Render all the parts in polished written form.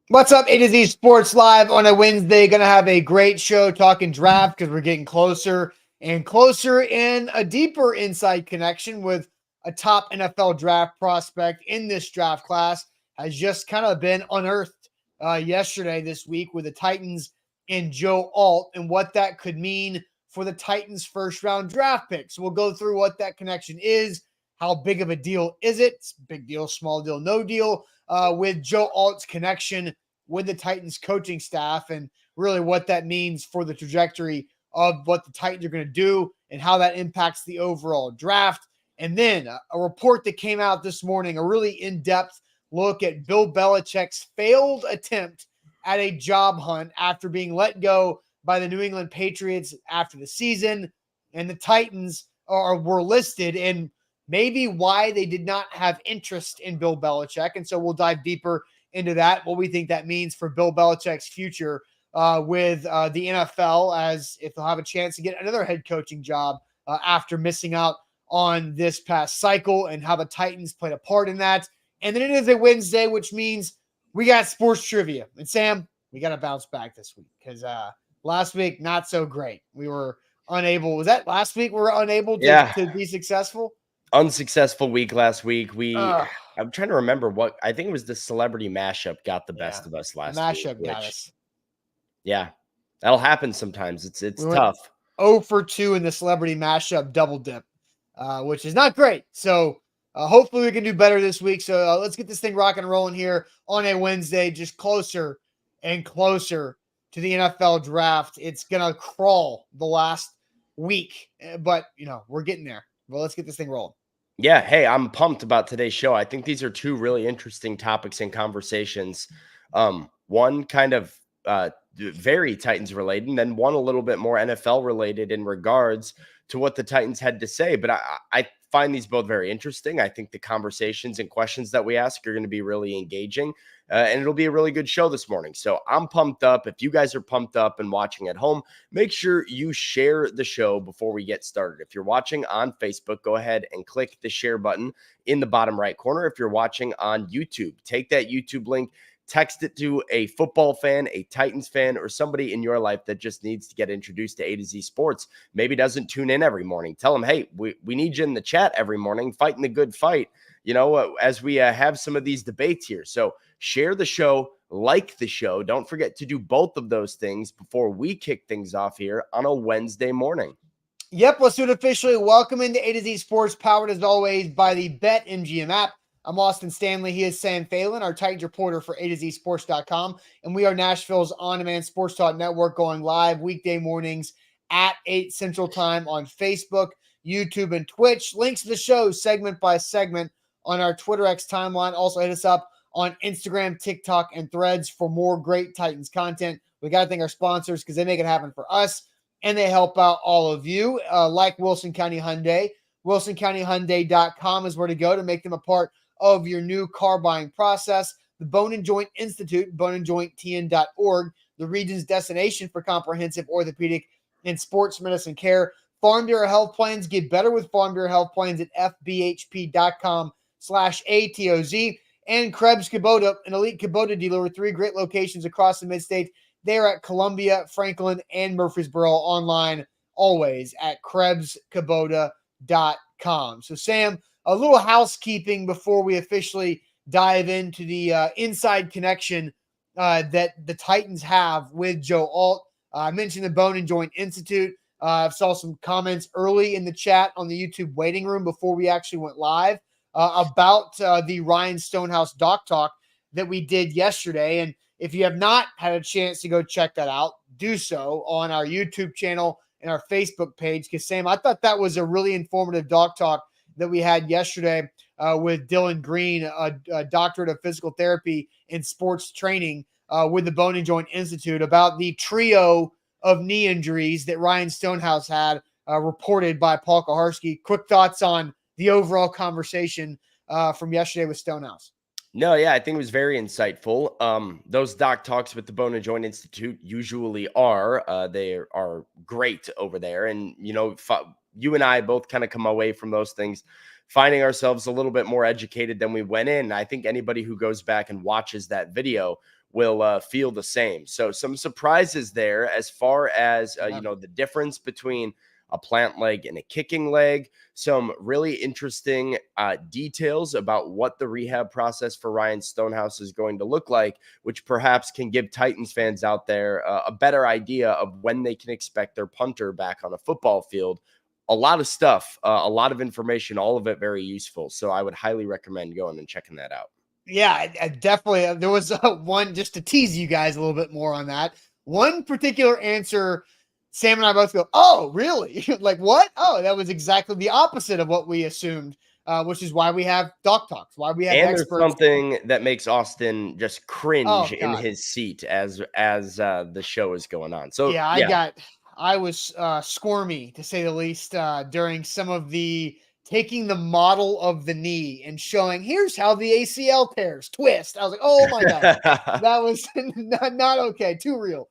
What's up, A to Z Sports Live on a Wednesday. Going to have a great show talking draft because we're getting closer and closer in a deeper inside connection with a top NFL draft prospect in this draft class has just kind of been unearthed yesterday this week with the Titans and Joe Alt and what that could mean for the Titans' first round draft pick. So we'll go through what that connection is. How big of a deal is it? It's big deal, small deal, no deal with Joe Alt's connection with the Titans coaching staff and really what that means for the trajectory of what the Titans are going to do and how that impacts the overall draft. And then a report that came out this morning, a really in-depth look at Bill Belichick's failed attempt at a job hunt after being let go by the New England Patriots after the season. And the Titans were listed and maybe why they did not have interest in Bill Belichick. And so we'll dive deeper into that, what we think that means for Bill Belichick's future with the NFL, as if they'll have a chance to get another head coaching job after missing out on this past cycle, and how the Titans played a part in that. And then it is a Wednesday, which means we got sports trivia. And Sam, we got to bounce back this week because last week, not so great. We were unable. Was that last week we were unable to be successful? Unsuccessful week last week. Ugh. I'm trying to remember what I think it was. The celebrity mashup got the best of us last week. Mashup got us. Yeah, that'll happen sometimes. It's We tough. 0 for 2 in the celebrity mashup double dip, which is not great. So hopefully we can do better this week. So let's get this thing rocking and rolling here on a Wednesday, just closer and closer to the NFL draft. It's going to crawl the last week, but, we're getting there. Well, let's get this thing rolling. Yeah, hey, I'm pumped about today's show. I think these are two really interesting topics and conversations. One kind of very Titans related, and then one a little bit more NFL related in regards to what the Titans had to say. But I find these both very interesting. I think the conversations and questions that we ask are going to be really engaging, and it'll be a really good show this morning. So I'm pumped up. If you guys are pumped up and watching at home, make sure you share the show before we get started. If you're watching on Facebook, go ahead and click the share button in the bottom right corner. If you're watching on YouTube, take that YouTube link, text it to a football fan, a Titans fan, or somebody in your life that just needs to get introduced to A to Z Sports, maybe doesn't tune in every morning. Tell them, hey, we need you in the chat every morning, fighting the good fight, as we have some of these debates here. So share the show, like the show. Don't forget to do both of those things before we kick things off here on a Wednesday morning. Yep, let's do it officially. Welcome into A to Z Sports, powered as always by the BetMGM app. I'm Austin Stanley. He is Sam Phelan, our Titans reporter for A to Z Sports.com. And we are Nashville's on-demand sports talk network, going live weekday mornings at 8 Central Time on Facebook, YouTube, and Twitch. Links to the show segment by segment on our Twitter X timeline. Also hit us up on Instagram, TikTok, and Threads for more great Titans content. We got to thank our sponsors because they make it happen for us, and they help out all of you, like Wilson County Hyundai. WilsonCountyHyundai.com is where to go to make them a part of your new car buying process. The Bone and Joint Institute, boneandjointtn.org, the region's destination for comprehensive orthopedic and sports medicine care. Farm Bureau Health Plans, get better with Farm Bureau Health Plans at fbhp.com/ATOZ. And Krebs Kubota, an elite Kubota dealer with 3 great locations across the mid-state. They're at Columbia, Franklin, and Murfreesboro, online always at KrebsKubota.com. So, Sam, a little housekeeping before we officially dive into the inside connection that the Titans have with Joe Alt. I mentioned the Bone and Joint Institute. I saw some comments early in the chat on the YouTube waiting room before we actually went live about the Ryan Stonehouse Doc Talk that we did yesterday. And if you have not had a chance to go check that out, do so on our YouTube channel and our Facebook page. Because, Sam, I thought that was a really informative Doc Talk that we had yesterday with Dylan Green, a doctorate of physical therapy and sports training with the Bone and Joint Institute, about the trio of knee injuries that Ryan Stonehouse had reported by Paul Kaharski. Quick thoughts on the overall conversation from yesterday with Stonehouse. No, yeah, I think it was very insightful. Those doc talks with the Bone and Joint Institute usually are. They are great over there. And, you and I both kind of come away from those things finding ourselves a little bit more educated than we went in. I think anybody who goes back and watches that video will feel the same. So some surprises there as far as, the difference between a plant leg and a kicking leg. Some really interesting details about what the rehab process for Ryan Stonehouse is going to look like, which perhaps can give Titans fans out there a better idea of when they can expect their punter back on a football field. A lot of stuff, a lot of information, all of it very useful. So I would highly recommend going and checking that out. Yeah, I definitely. There was one, just to tease you guys a little bit more on that. One particular answer, Sam and I both go, "Oh, really? Like what? Oh, that was exactly the opposite of what we assumed." Which is why we have doc talks, why we have And experts. there's something that makes Austin just cringe Oh in God, his seat as the show is going on. So yeah, I was squirmy to say the least during some of the taking the model of the knee and showing here's how the ACL tears twist. I was like, oh my God, that was not okay, too real.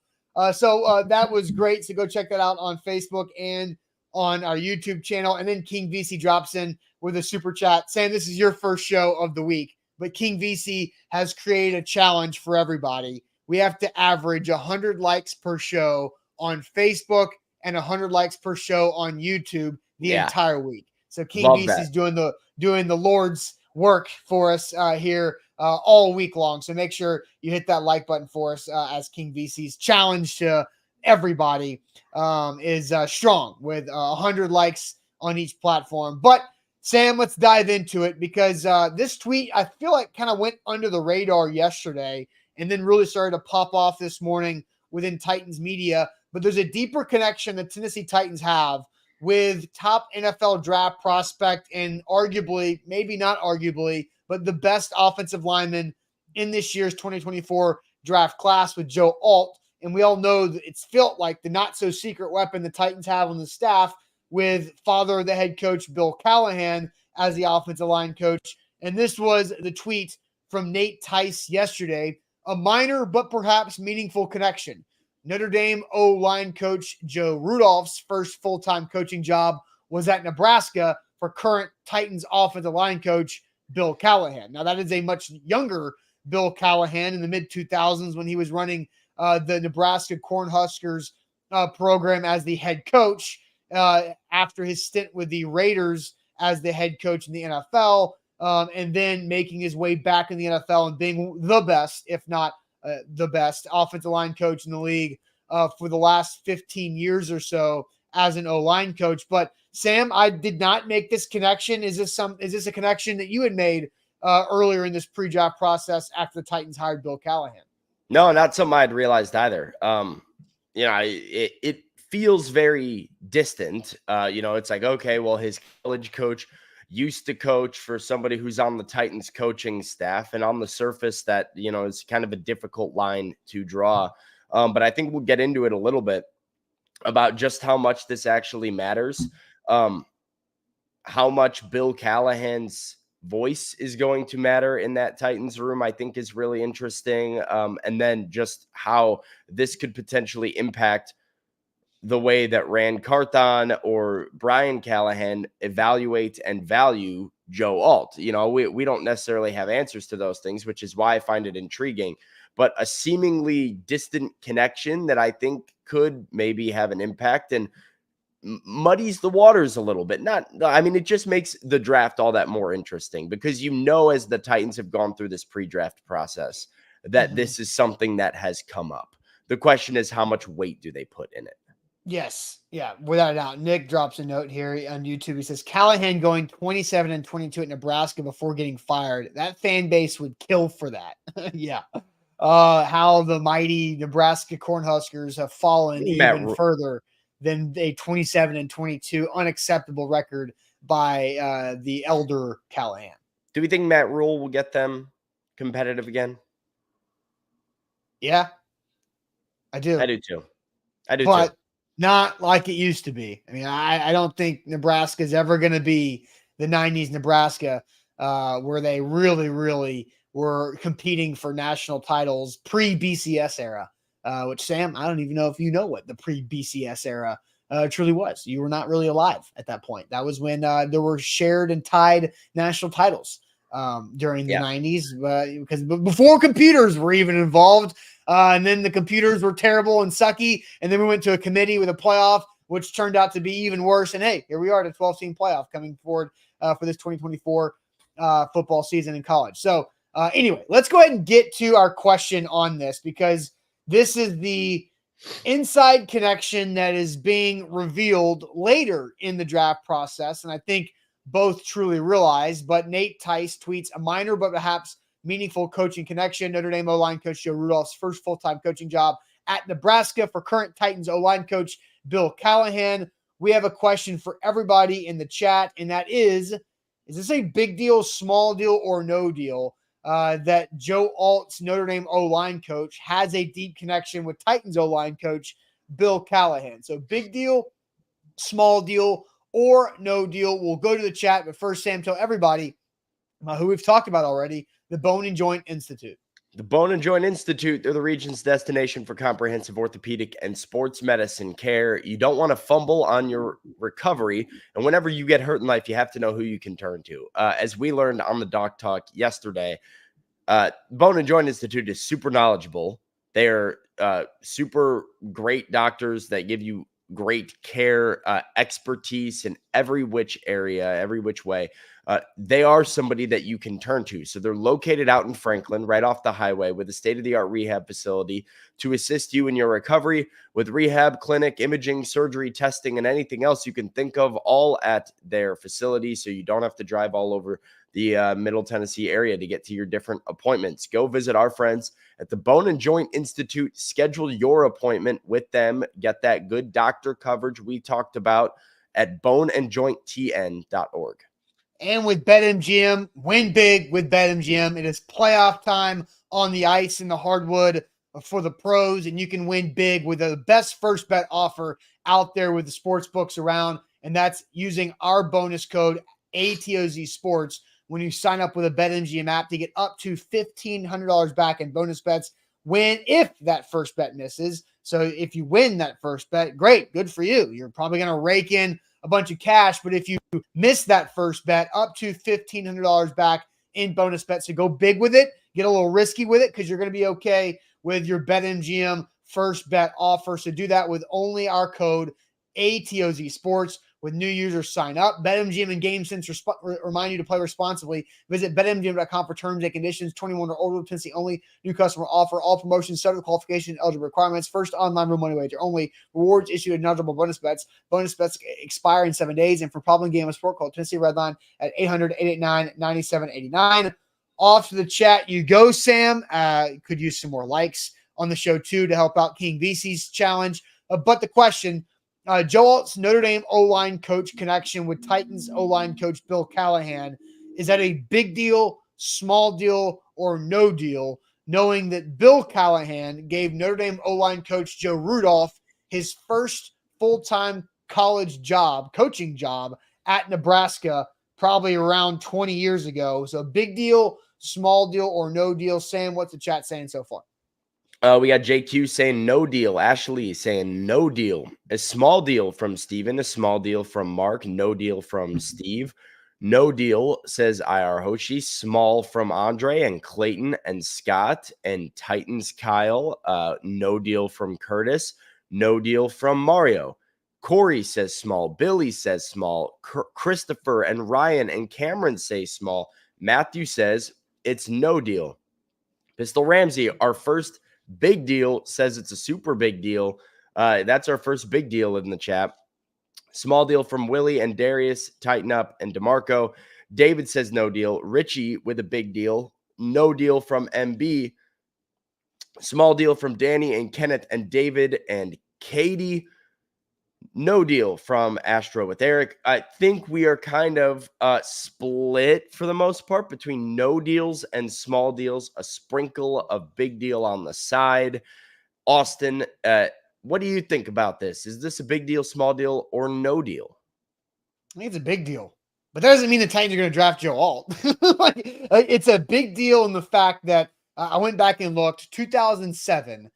So that was great. So go check that out on Facebook and on our YouTube channel. And then King VC drops in with a super chat saying this is your first show of the week, but King VC has created a challenge for everybody. We have to average 100 likes per show on Facebook and 100 likes per show on YouTube the entire week. So King VC is doing the Lord's work for us here all week long. So make sure you hit that like button for us as King VC's challenge to everybody is strong with 100 likes on each platform. But Sam, let's dive into it because this tweet I feel like kind of went under the radar yesterday and then really started to pop off this morning within Titans media. But there's a deeper connection the Tennessee Titans have with top NFL draft prospect and arguably, maybe not arguably, but the best offensive lineman in this year's 2024 draft class with Joe Alt. And we all know that it's felt like the not so secret weapon the Titans have on the staff with father of the head coach, Bill Callahan, as the offensive line coach. And this was the tweet from Nate Tice yesterday, a minor but perhaps meaningful connection. Notre Dame O-line coach Joe Rudolph's first full-time coaching job was at Nebraska for current Titans offensive line coach Bill Callahan. Now, that is a much younger Bill Callahan in the mid-2000s when he was running the Nebraska Cornhuskers program as the head coach after his stint with the Raiders as the head coach in the NFL, and then making his way back in the NFL and being the best, if not the best offensive line coach in the league for the last 15 years or so as an O-line coach. But Sam, I did not make this connection. Is this a connection that you had made earlier in this pre-draft process after the Titans hired Bill Callahan? No, not something I'd realized either. It feels very distant. It's like, okay, well, his college coach used to coach for somebody who's on the Titans coaching staff, and on the surface that, is kind of a difficult line to draw. But I think we'll get into it a little bit about just how much this actually matters. How much Bill Callahan's voice is going to matter in that Titans room, I think is really interesting. And then just how this could potentially impact the way that Rand Carthon or Brian Callahan evaluate and value Joe Alt. We don't necessarily have answers to those things, which is why I find it intriguing, but a seemingly distant connection that I think could maybe have an impact and muddies the waters a little bit. It just makes the draft all that more interesting because, as the Titans have gone through this pre-draft process, that this is something that has come up. The question is, how much weight do they put in it? Yes. Yeah, without a doubt. Nick drops a note here on YouTube. He says, Callahan going 27 and 22 at Nebraska before getting fired. That fan base would kill for that. Yeah. How the mighty Nebraska Cornhuskers have fallen even further than a 27 and 22 unacceptable record by the elder Callahan. Do we think Matt Rule will get them competitive again? Yeah, I do. I do too. But not like it used to be. I don't think Nebraska is ever going to be the 90s Nebraska where they really, really were competing for national titles pre-BCS era, which, Sam, I don't even know if you know what the pre-BCS era Truly was. You were not really alive at that point. That was when there were shared and tied national titles during the 90s, because before computers were even involved. And then the computers were terrible and sucky. And then we went to a committee with a playoff, which turned out to be even worse. And hey, here we are at a 12-team playoff coming forward for this 2024 football season in college. So anyway, let's go ahead and get to our question on this, because this is the inside connection that is being revealed later in the draft process. And I think both truly realize, but Nate Tice tweets a minor but perhaps meaningful coaching connection. Notre Dame O-line coach Joe Rudolph's first full-time coaching job at Nebraska for current Titans O-line coach Bill Callahan. We have a question for everybody in the chat, and that is this a big deal, small deal, or no deal that Joe Alt's Notre Dame O-line coach has a deep connection with Titans O-line coach Bill Callahan? So big deal, small deal, or no deal. We'll go to the chat, but first, Sam, tell everybody who we've talked about already, the Bone and Joint Institute. The Bone and Joint Institute, they're the region's destination for comprehensive orthopedic and sports medicine care. You don't want to fumble on your recovery, and whenever you get hurt in life, you have to know who you can turn to. As we learned on the Doc Talk yesterday, Bone and Joint Institute is super knowledgeable. They are super great doctors that give you great care, expertise in every which area, every which way. They are somebody that you can turn to. So they're located out in Franklin, right off the highway, with a state-of-the-art rehab facility to assist you in your recovery with rehab, clinic, imaging, surgery, testing, and anything else you can think of, all at their facility. So you don't have to drive all over the Middle Tennessee area to get to your different appointments. Go visit our friends at the Bone and Joint Institute. Schedule your appointment with them. Get that good doctor coverage we talked about at boneandjointtn.org. And with BetMGM, win big with BetMGM. It is playoff time on the ice and the hardwood for the pros, and you can win big with the best first bet offer out there with the sports books around, and that's using our bonus code ATOZ Sports when you sign up with a BetMGM app to get up to $1,500 back in bonus bets if that first bet misses. So if you win that first bet, great, good for you. You're probably going to rake in a bunch of cash, but if you miss that first bet, up to $1,500 back in bonus bets. So go big with it, get a little risky with it, because you're going to be okay with your BetMGM first bet offer. So do that with only our code ATOZ Sports. With new users, sign up. BetMGM and GameSense remind you to play responsibly. Visit BetMGM.com for terms and conditions. 21 or older, Tennessee only. New customer offer. All promotions, subject to qualification, eligible requirements. First online real money wager only. Rewards issued in eligible bonus bets. Bonus bets expire in 7 days. And for problem game of sport, call Tennessee Redline at 800-889-9789. Off to the chat you go, Sam. Could use some more likes on the show, too, to help out King VC's challenge. But the question, Joe Alt's Notre Dame O-line coach connection with Titans O-line coach Bill Callahan, is that a big deal, small deal, or no deal, knowing that Bill Callahan gave Notre Dame O-line coach Joe Rudolph his first full-time college job, coaching job at Nebraska, probably around 20 years ago. So big deal, small deal, or no deal. Sam, what's the chat saying so far? We got JQ saying no deal. Ashley saying no deal. A small deal from Steven. A small deal from Mark. No deal from Steve. No deal, says IR Hoshi. Small from Andre and Clayton and Scott and Titans Kyle. No deal from Curtis. No deal from Mario. Corey says small. Billy says small. Christopher and Ryan and Cameron say small. Matthew says it's no deal. Pistol Ramsey, our first big deal, says it's a super big deal. That's our first big deal in the chat. Small deal from Willie and Darius, Tighten Up, and DeMarco. David says no deal. Richie with a big deal. No deal from MB. Small deal from Danny and Kenneth and David and Katie. No deal from Astro with Eric. I think we are kind of split for the most part between no deals and small deals, a sprinkle of big deal on the side. Austin, what do you think about this? Is this a big deal, small deal, or no deal? I think it's a big deal, but that doesn't mean the Titans are going to draft Joe Alt. It's a big deal in the fact that I went back and looked. 2007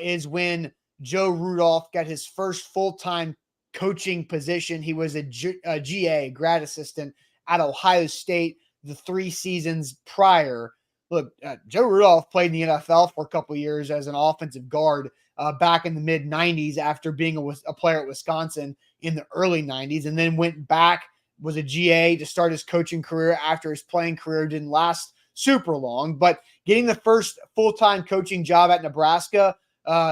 is when Joe Rudolph got his first full-time coaching position. He was a GA, grad assistant at Ohio State the 3 seasons prior. Look, Joe Rudolph played in the NFL for a couple years as an offensive guard back in the mid 90s after being a player at Wisconsin in the early 90s, and then went back, was a GA to start his coaching career after his playing career didn't last super long. But getting the first full-time coaching job at Nebraska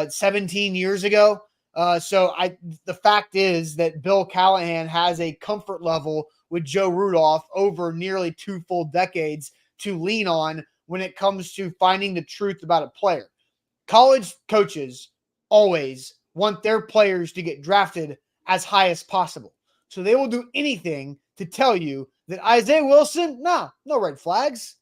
17 years ago. The fact is that Bill Callahan has a comfort level with Joe Rudolph over nearly 2 full decades to lean on when it comes to finding the truth about a player. College coaches always want their players to get drafted as high as possible. So they will do anything to tell you that Isaiah Wilson, no red flags.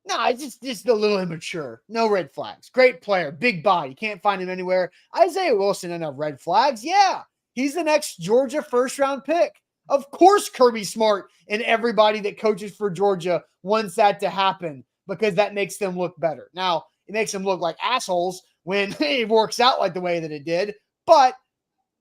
No, it's just a little immature. No red flags. Great player, big body. Can't find him anywhere. Isaiah Wilson, enough red flags. Yeah, he's the next Georgia first-round pick. Of course, Kirby Smart and everybody that coaches for Georgia wants that to happen because that makes them look better. Now, it makes them look like assholes when it works out like the way that it did. But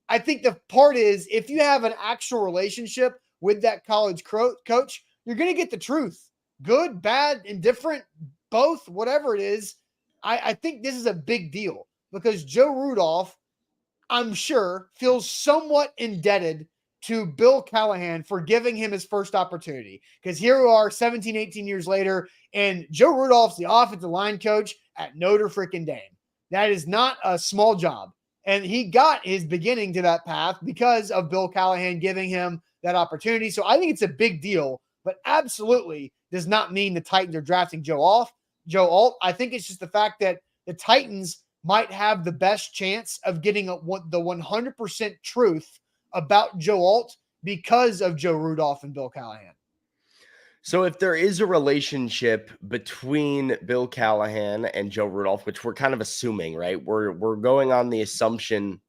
I think the part is if you have an actual relationship with that college coach, you're going to get the truth. Good, bad, indifferent, both, whatever it is. I think this is a big deal because Joe Rudolph, I'm sure, feels somewhat indebted to Bill Callahan for giving him his first opportunity. Because here we are 17, 18 years later, and Joe Rudolph's the offensive line coach at Notre freaking Dame. That is not a small job. And he got his beginning to that path because of Bill Callahan giving him that opportunity. So I think it's a big deal, but absolutely does not mean the Titans are drafting Joe Alt. I think it's just the fact that the Titans might have the best chance of getting the 100% truth about Joe Alt because of Joe Rudolph and Bill Callahan. So if there is a relationship between Bill Callahan and Joe Rudolph, which we're kind of assuming, right? We're going on the assumption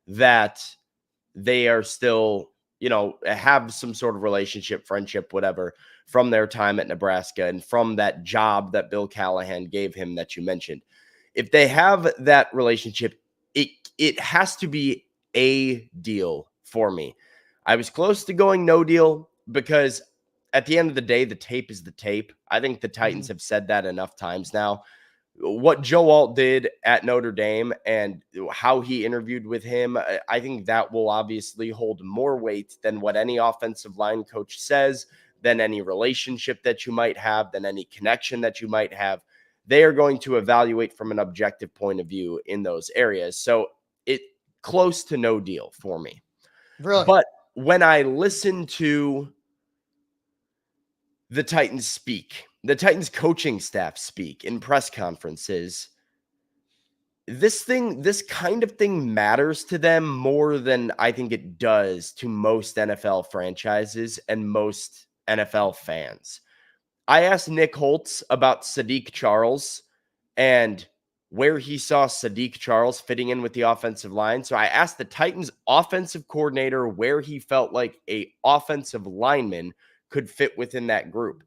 that they are still, have some sort of relationship, friendship, whatever, from their time at Nebraska and from that job that Bill Callahan gave him that you mentioned. If they have that relationship, it has to be a deal for me. I was close to going no deal because at the end of the day, the tape is the tape. I think the Titans have said that enough times now. What Joe Alt did at Notre Dame and how he interviewed with him, I think that will obviously hold more weight than what any offensive line coach says, than any relationship that you might have, than any connection that you might have. They are going to evaluate from an objective point of view in those areas. So it close to no deal for me. Really? But when I listen to the Titans speak, the Titans coaching staff speak in press conferences, this kind of thing matters to them more than I think it does to most NFL franchises and most NFL fans. I asked Nick Holtz about Sadiq Charles and where he saw Sadiq Charles fitting in with the offensive line. So I asked the Titans offensive coordinator where he felt like a offensive lineman could fit within that group.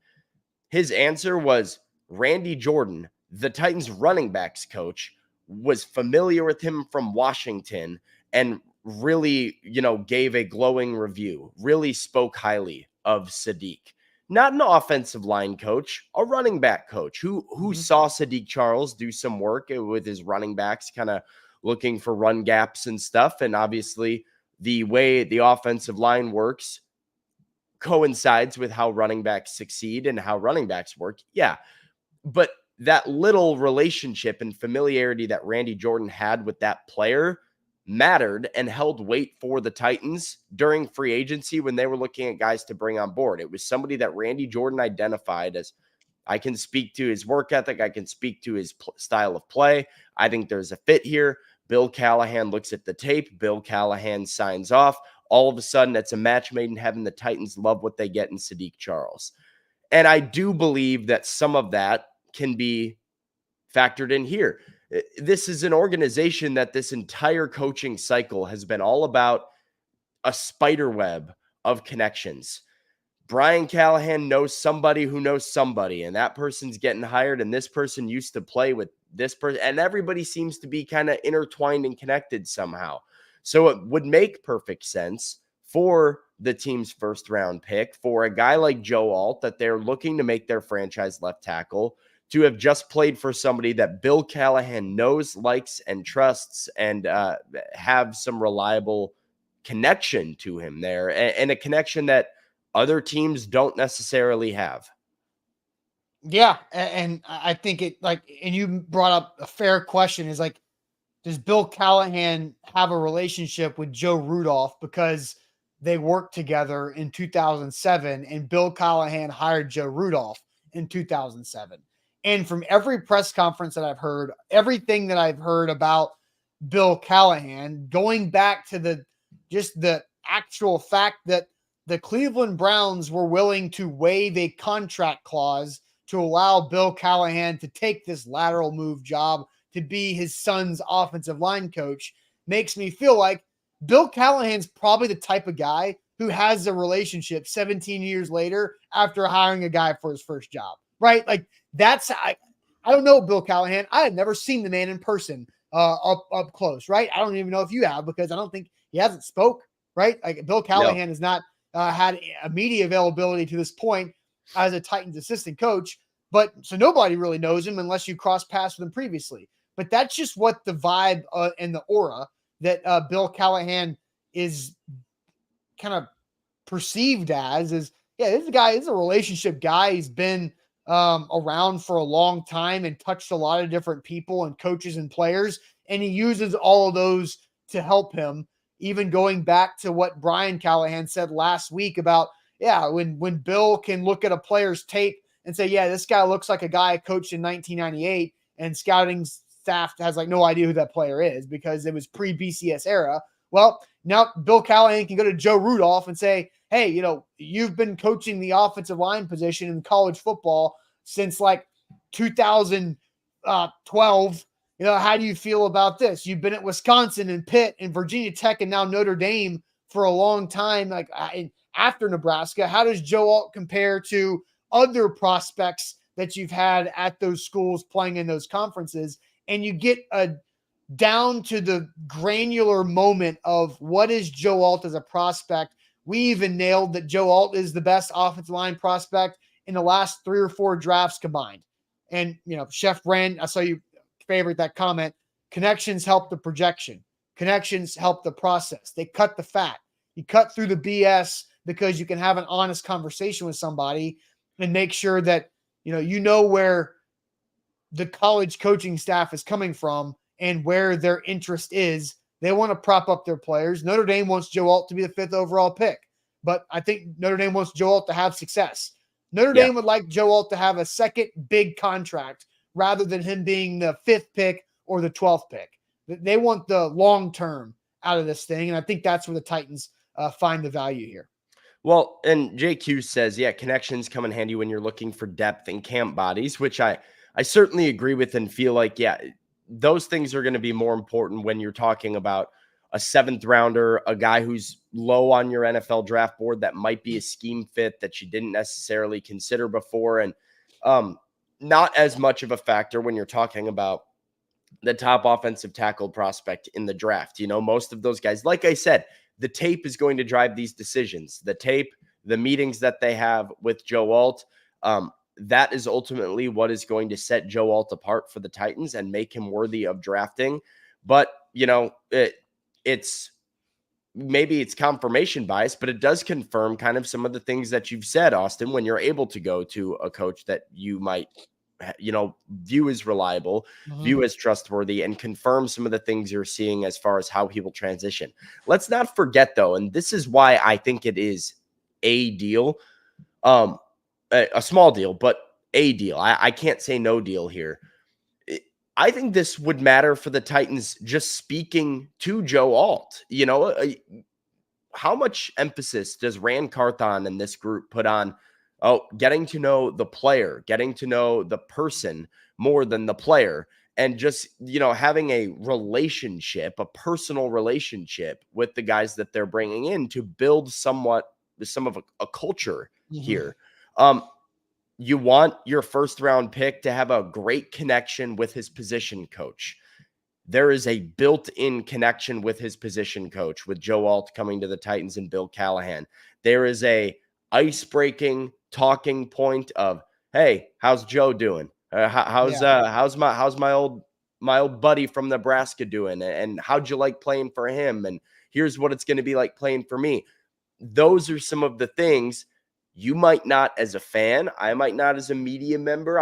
His answer was Randy Jordan, the Titans running backs coach, was familiar with him from Washington and really, gave a glowing review, really spoke highly of Sadiq. Not an offensive line coach, a running back coach who saw Sadiq Charles do some work with his running backs, kind of looking for run gaps and stuff. And obviously the way the offensive line works coincides with how running backs succeed and how running backs work. Yeah. But that little relationship and familiarity that Randy Jordan had with that player mattered and held weight for the Titans during free agency when they were looking at guys to bring on board. It was somebody that Randy Jordan identified as, I can speak to his work ethic. I can speak to his style of play. I think there's a fit here. Bill Callahan looks at the tape. Bill Callahan signs off. All of a sudden, it's a match made in heaven. The Titans love what they get in Sadiq Charles. And I do believe that some of that can be factored in here. This is an organization that this entire coaching cycle has been all about a spider web of connections. Brian Callahan knows somebody who knows somebody, and that person's getting hired, and this person used to play with this person, and everybody seems to be kind of intertwined and connected somehow. So it would make perfect sense for the team's first round pick, for a guy like Joe Alt, that they're looking to make their franchise left tackle, to have just played for somebody that Bill Callahan knows, likes, and trusts, and have some reliable connection to him there, and a connection that other teams don't necessarily have. Yeah, and I think it like, and you brought up a fair question, is like, does Bill Callahan have a relationship with Joe Rudolph because they worked together in 2007 and Bill Callahan hired Joe Rudolph in 2007? And from every press conference that I've heard, everything that I've heard about Bill Callahan, going back to the actual fact that the Cleveland Browns were willing to waive a contract clause to allow Bill Callahan to take this lateral move job to be his son's offensive line coach, makes me feel like Bill Callahan's probably the type of guy who has a relationship 17 years later after hiring a guy for his first job, right? Like I don't know Bill Callahan. I have never seen the man in person up close, right? I don't even know if you have, because I don't think he hasn't spoke, right? Like Bill Callahan has not had a media availability to this point as a Titans assistant coach, but so nobody really knows him unless you cross paths with him previously. But that's just what the vibe and the aura that Bill Callahan is kind of perceived as is, yeah, this guy is a relationship guy. He's been around for a long time and touched a lot of different people and coaches and players. And he uses all of those to help him, even going back to what Brian Callahan said last week about, yeah, when Bill can look at a player's tape and say, yeah, this guy looks like a guy I coached in 1998, and scouting staff has like no idea who that player is because it was pre-BCS era. Well, now Bill Callahan can go to Joe Rudolph and say, hey, you've been coaching the offensive line position in college football since like 2012. How do you feel about this? You've been at Wisconsin and Pitt and Virginia Tech and now Notre Dame for a long time, like after Nebraska. How does Joe Alt compare to other prospects that you've had at those schools playing in those conferences? And you get down to the granular moment of what is Joe Alt as a prospect. We even nailed that Joe Alt is the best offensive line prospect in the last 3 or 4 drafts combined. And, Chef Brand, I saw you favorite that comment. Connections help the projection. Connections help the process. They cut the fat. You cut through the BS because you can have an honest conversation with somebody and make sure that, you know where the college coaching staff is coming from and where their interest is. They want to prop up their players. Notre Dame wants Joe Alt to be the 5th overall pick, but I think Notre Dame wants Joe Alt to have success. Notre Dame would like Joe Alt to have a second big contract rather than him being the 5th pick or the 12th pick. They want the long term out of this thing, and I think that's where the Titans find the value here. Well, and JQ says, yeah, connections come in handy when you're looking for depth in camp bodies, which I certainly agree with and feel like, yeah, those things are going to be more important when you're talking about a 7th rounder, a guy who's low on your NFL draft board that might be a scheme fit that you didn't necessarily consider before. And not as much of a factor when you're talking about the top offensive tackle prospect in the draft. Most of those guys, like I said, the tape is going to drive these decisions. The tape, the meetings that they have with Joe Alt, that is ultimately what is going to set Joe Alt apart for the Titans and make him worthy of drafting. But, it's maybe it's confirmation bias, but it does confirm kind of some of the things that you've said, Austin, when you're able to go to a coach that you might, view as reliable, view as trustworthy, and confirm some of the things you're seeing as far as how he will transition. Let's not forget, though, and this is why I think it is a deal, a small deal, but a deal. I can't say no deal here. I think this would matter for the Titans just speaking to Joe Alt. How much emphasis does Rand Carthon and this group put on getting to know the player, getting to know the person more than the player, and just, having a relationship, a personal relationship with the guys that they're bringing in to build some of a culture here. You want your 1st round pick to have a great connection with his position coach. there is a built-in connection with his position coach, with Joe Alt coming to the Titans and Bill Callahan. There is a ice-breaking talking point of, hey, how's Joe doing? How's my old buddy from Nebraska doing? And how'd you like playing for him? And here's what it's going to be like playing for me. Those are some of the things you might not as a fan, I might not as a media member,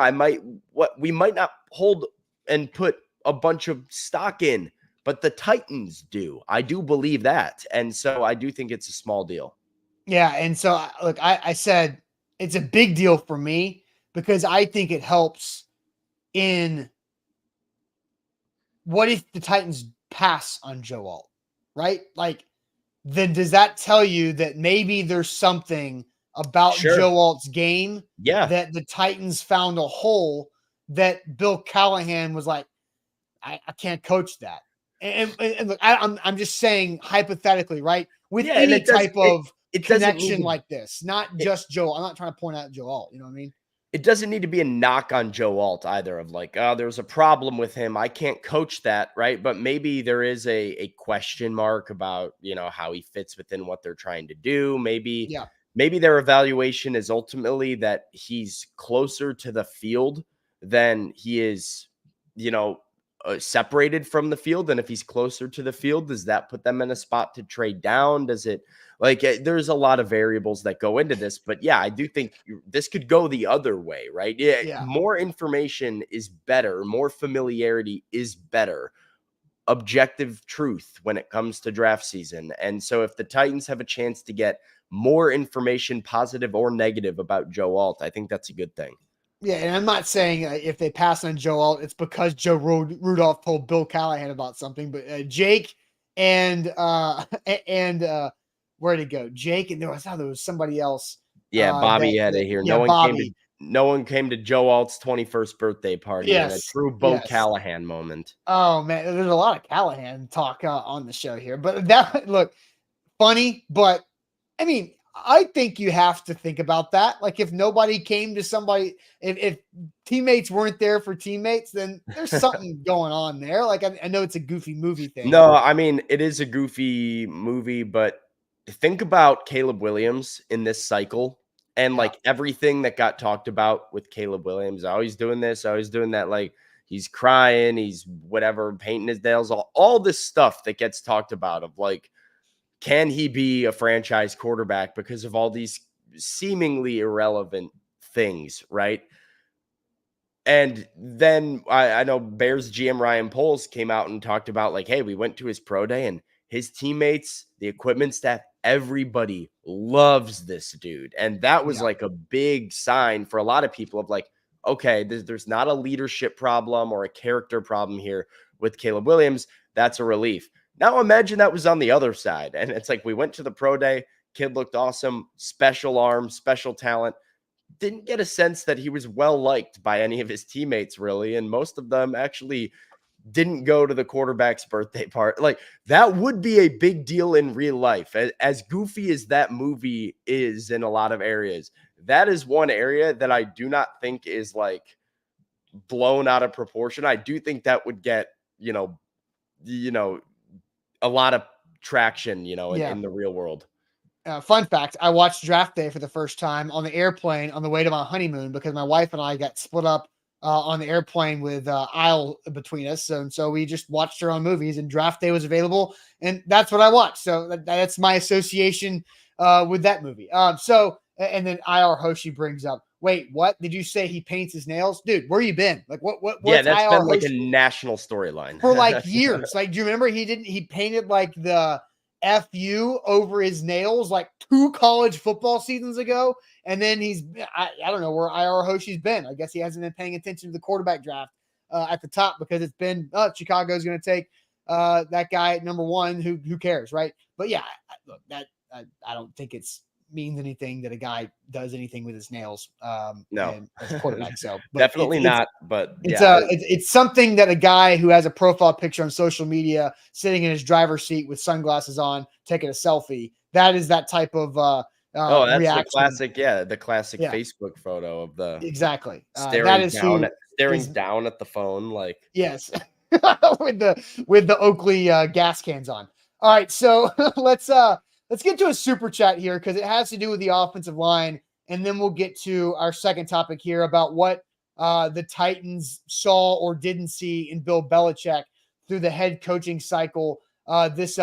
we might not hold and put a bunch of stock in, but the Titans do. I do believe that. And so I do think it's a small deal. Yeah. And so, look, I said it's a big deal for me because I think it helps in what if the Titans pass on Joe Alt, right? Like, then does that tell you that maybe there's something about Joe Alt's game that the Titans found a hole that Bill Callahan was like, I can't coach that. And look, I'm just saying hypothetically, right? With any type of connection like this, not just Joe. I'm not trying to point out Joe Alt. You know what I mean? It doesn't need to be a knock on Joe Alt either of like, oh, there's a problem with him. I can't coach that, right? But maybe there is a question mark about, how he fits within what they're trying to do. Maybe their evaluation is ultimately that he's closer to the field than he is, separated from the field. And if he's closer to the field, does that put them in a spot to trade down? Does it there's a lot of variables that go into this, but yeah, I do think this could go the other way, right? Yeah. More information is better. More familiarity is better. Objective truth when it comes to draft season. And so if the Titans have a chance to get more information, positive or negative, about Joe Alt, I think that's a good thing. Yeah, and I'm not saying if they pass on Joe Alt, it's because Joe Rudolph told Bill Callahan about something. But Jake and where'd it go? Jake and there was somebody else. Yeah, Bobby had it here. No one came to Joe Alt's 21st birthday party. Yes, in a true Bo Callahan moment. Oh man, there's a lot of Callahan talk on the show here. But that look funny, but I mean, I think you have to think about that. Like if nobody came to somebody, if teammates weren't there for teammates, then there's something going on there. Like I know it's a goofy movie thing. No, I mean, it is a goofy movie, but think about Caleb Williams in this cycle and like everything that got talked about with Caleb Williams. Always doing this, always doing that. Like he's crying, he's whatever, painting his nails, all this stuff that gets talked about of like, can he be a franchise quarterback because of all these seemingly irrelevant things, right? And then I know Bears GM Ryan Poles came out and talked about like, hey, we went to his pro day and his teammates, the equipment staff, everybody loves this dude. And that was like a big sign for a lot of people of like, okay, there's not a leadership problem or a character problem here with Caleb Williams. That's a relief. Now imagine that was on the other side. And it's like we went to the pro day. Kid looked awesome. Special arm, special talent. Didn't get a sense that he was well-liked by any of his teammates, really. And most of them actually didn't go to the quarterback's birthday party. Like that would be a big deal in real life. As goofy as that movie is in a lot of areas, that is one area that I do not think is like blown out of proportion. I do think that would get, a lot of traction, in the real world. Fun fact, I watched Draft Day for the first time on the airplane on the way to my honeymoon because my wife and I got split up on the airplane with aisle between us. So we just watched our own movies and Draft Day was available and that's what I watched. So that's my association with that movie. And then IR Hoshi brings up, wait, what did you say? He paints his nails, dude. Where you been? Like what? Yeah, that's IR been like Hoshi? A national storyline for like years. Like, do you remember he painted like the FU over his nails like 2 college football seasons ago, and then I don't know where IR Hoshi's been. I guess he hasn't been paying attention to the quarterback draft at the top because it's been Chicago's going to take that guy at number 1. Who cares, right? But yeah, look, that I don't think it's means anything that a guy does anything with his nails. No, as a quarterback. So definitely not. But it's something that a guy who has a profile picture on social media, sitting in his driver's seat with sunglasses on, taking a selfie. That is that type of that's reaction. The classic Facebook photo of the exactly staring down at the phone. Like yes. with the Oakley gas cans on. All right, so let's get to a super chat here because it has to do with the offensive line, and then we'll get to our second topic here about what the Titans saw or didn't see in Bill Belichick through the head coaching cycle this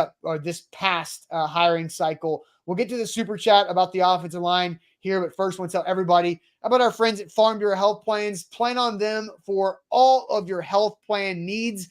past hiring cycle. We'll get to the super chat about the offensive line here, but first, I want to tell everybody about our friends at Farm Bureau Health Plans. Plan on them for all of your health plan needs,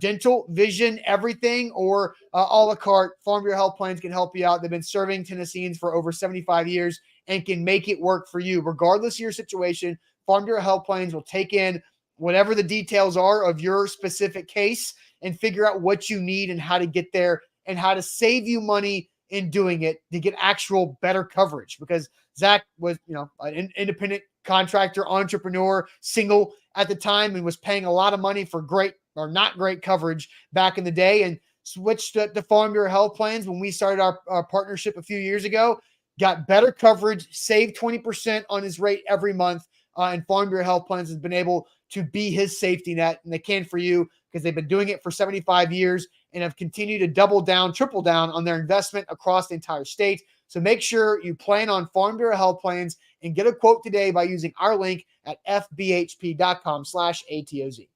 dental, vision, everything, or a la carte. Farm Bureau Health Plans can help you out. They've been serving Tennesseans for over 75 years and can make it work for you. Regardless of your situation, Farm Bureau Health Plans will take in whatever the details are of your specific case and figure out what you need and how to get there and how to save you money in doing it to get actual better coverage. Because Zach was, an independent contractor, entrepreneur, single at the time, and was paying a lot of money for great or not great coverage back in the day, and switched to Farm Bureau Health Plans when we started our partnership a few years ago. Got better coverage, saved 20% on his rate every month, and Farm Bureau Health Plans has been able to be his safety net, and they can for you because they've been doing it for 75 years and have continued to double down, triple down on their investment across the entire state. So make sure you plan on Farm Bureau Health Plans and get a quote today by using our link at fbhp.com/ATOZ.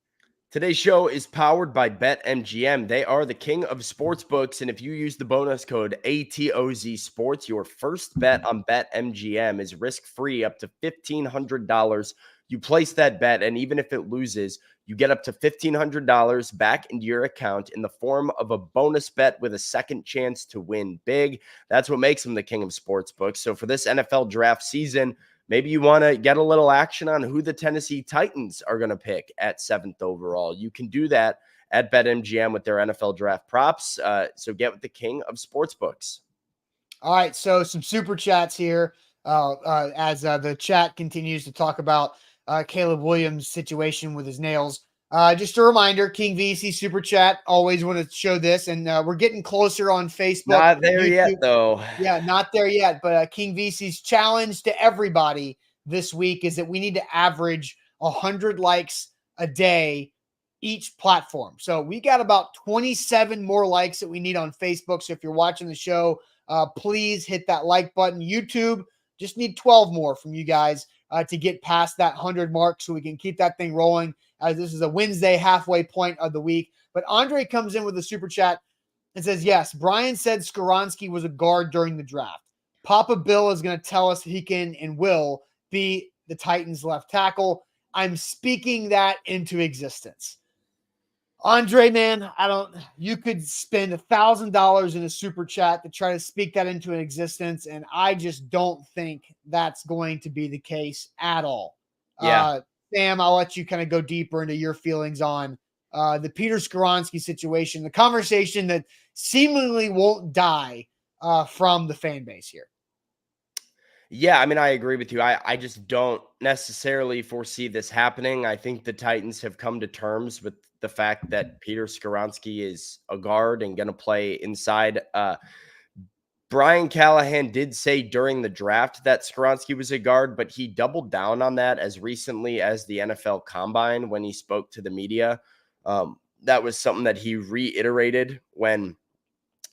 Today's show is powered by BetMGM. They are the king of sportsbooks, and if you use the bonus code ATOZ Sports, your first bet on BetMGM is risk-free up to $1,500. You place that bet, and even if it loses, you get up to $1,500 back into your account in the form of a bonus bet with a second chance to win big. That's what makes them the king of sportsbooks. So for this NFL draft season, maybe you want to get a little action on who the Tennessee Titans are going to pick at 7th overall. You can do that at BetMGM with their NFL draft props. So get with the king of sportsbooks. All right, so some super chats here as the chat continues to talk about Caleb Williams' situation with his nails. Just a reminder, King VC super chat. Always want to show this, and we're getting closer on Facebook. Not there YouTube. yet, though. Yeah, not there yet. But King VC's challenge to everybody this week is that we need to average 100 likes a day each platform. So we got about 27 more likes that we need on Facebook. So if you're watching the show, please hit that like button. YouTube, just need 12 more from you guys to get past that 100 mark so we can keep that thing rolling, as this is a Wednesday halfway point of the week. But Andre comes in with a super chat and says, yes, Brian said Skoronski was a guard during the draft. Papa Bill is going to tell us he can and will be the Titans left tackle. I'm speaking that into existence. Andre, man, you could spend $1,000 in a super chat to try to speak that into an existence, and I just don't think that's going to be the case at all. Yeah. Sam, I'll let you kind of go deeper into your feelings on the Peter Skoronski situation, the conversation that seemingly won't die from the fan base here. Yeah, I mean, I agree with you. I just don't necessarily foresee this happening. I think the Titans have come to terms with the fact that Peter Skoronski is a guard and going to play inside. Brian Callahan did say during the draft that Skoronski was a guard, but he doubled down on that as recently as the NFL Combine when he spoke to the media. That was something that he reiterated when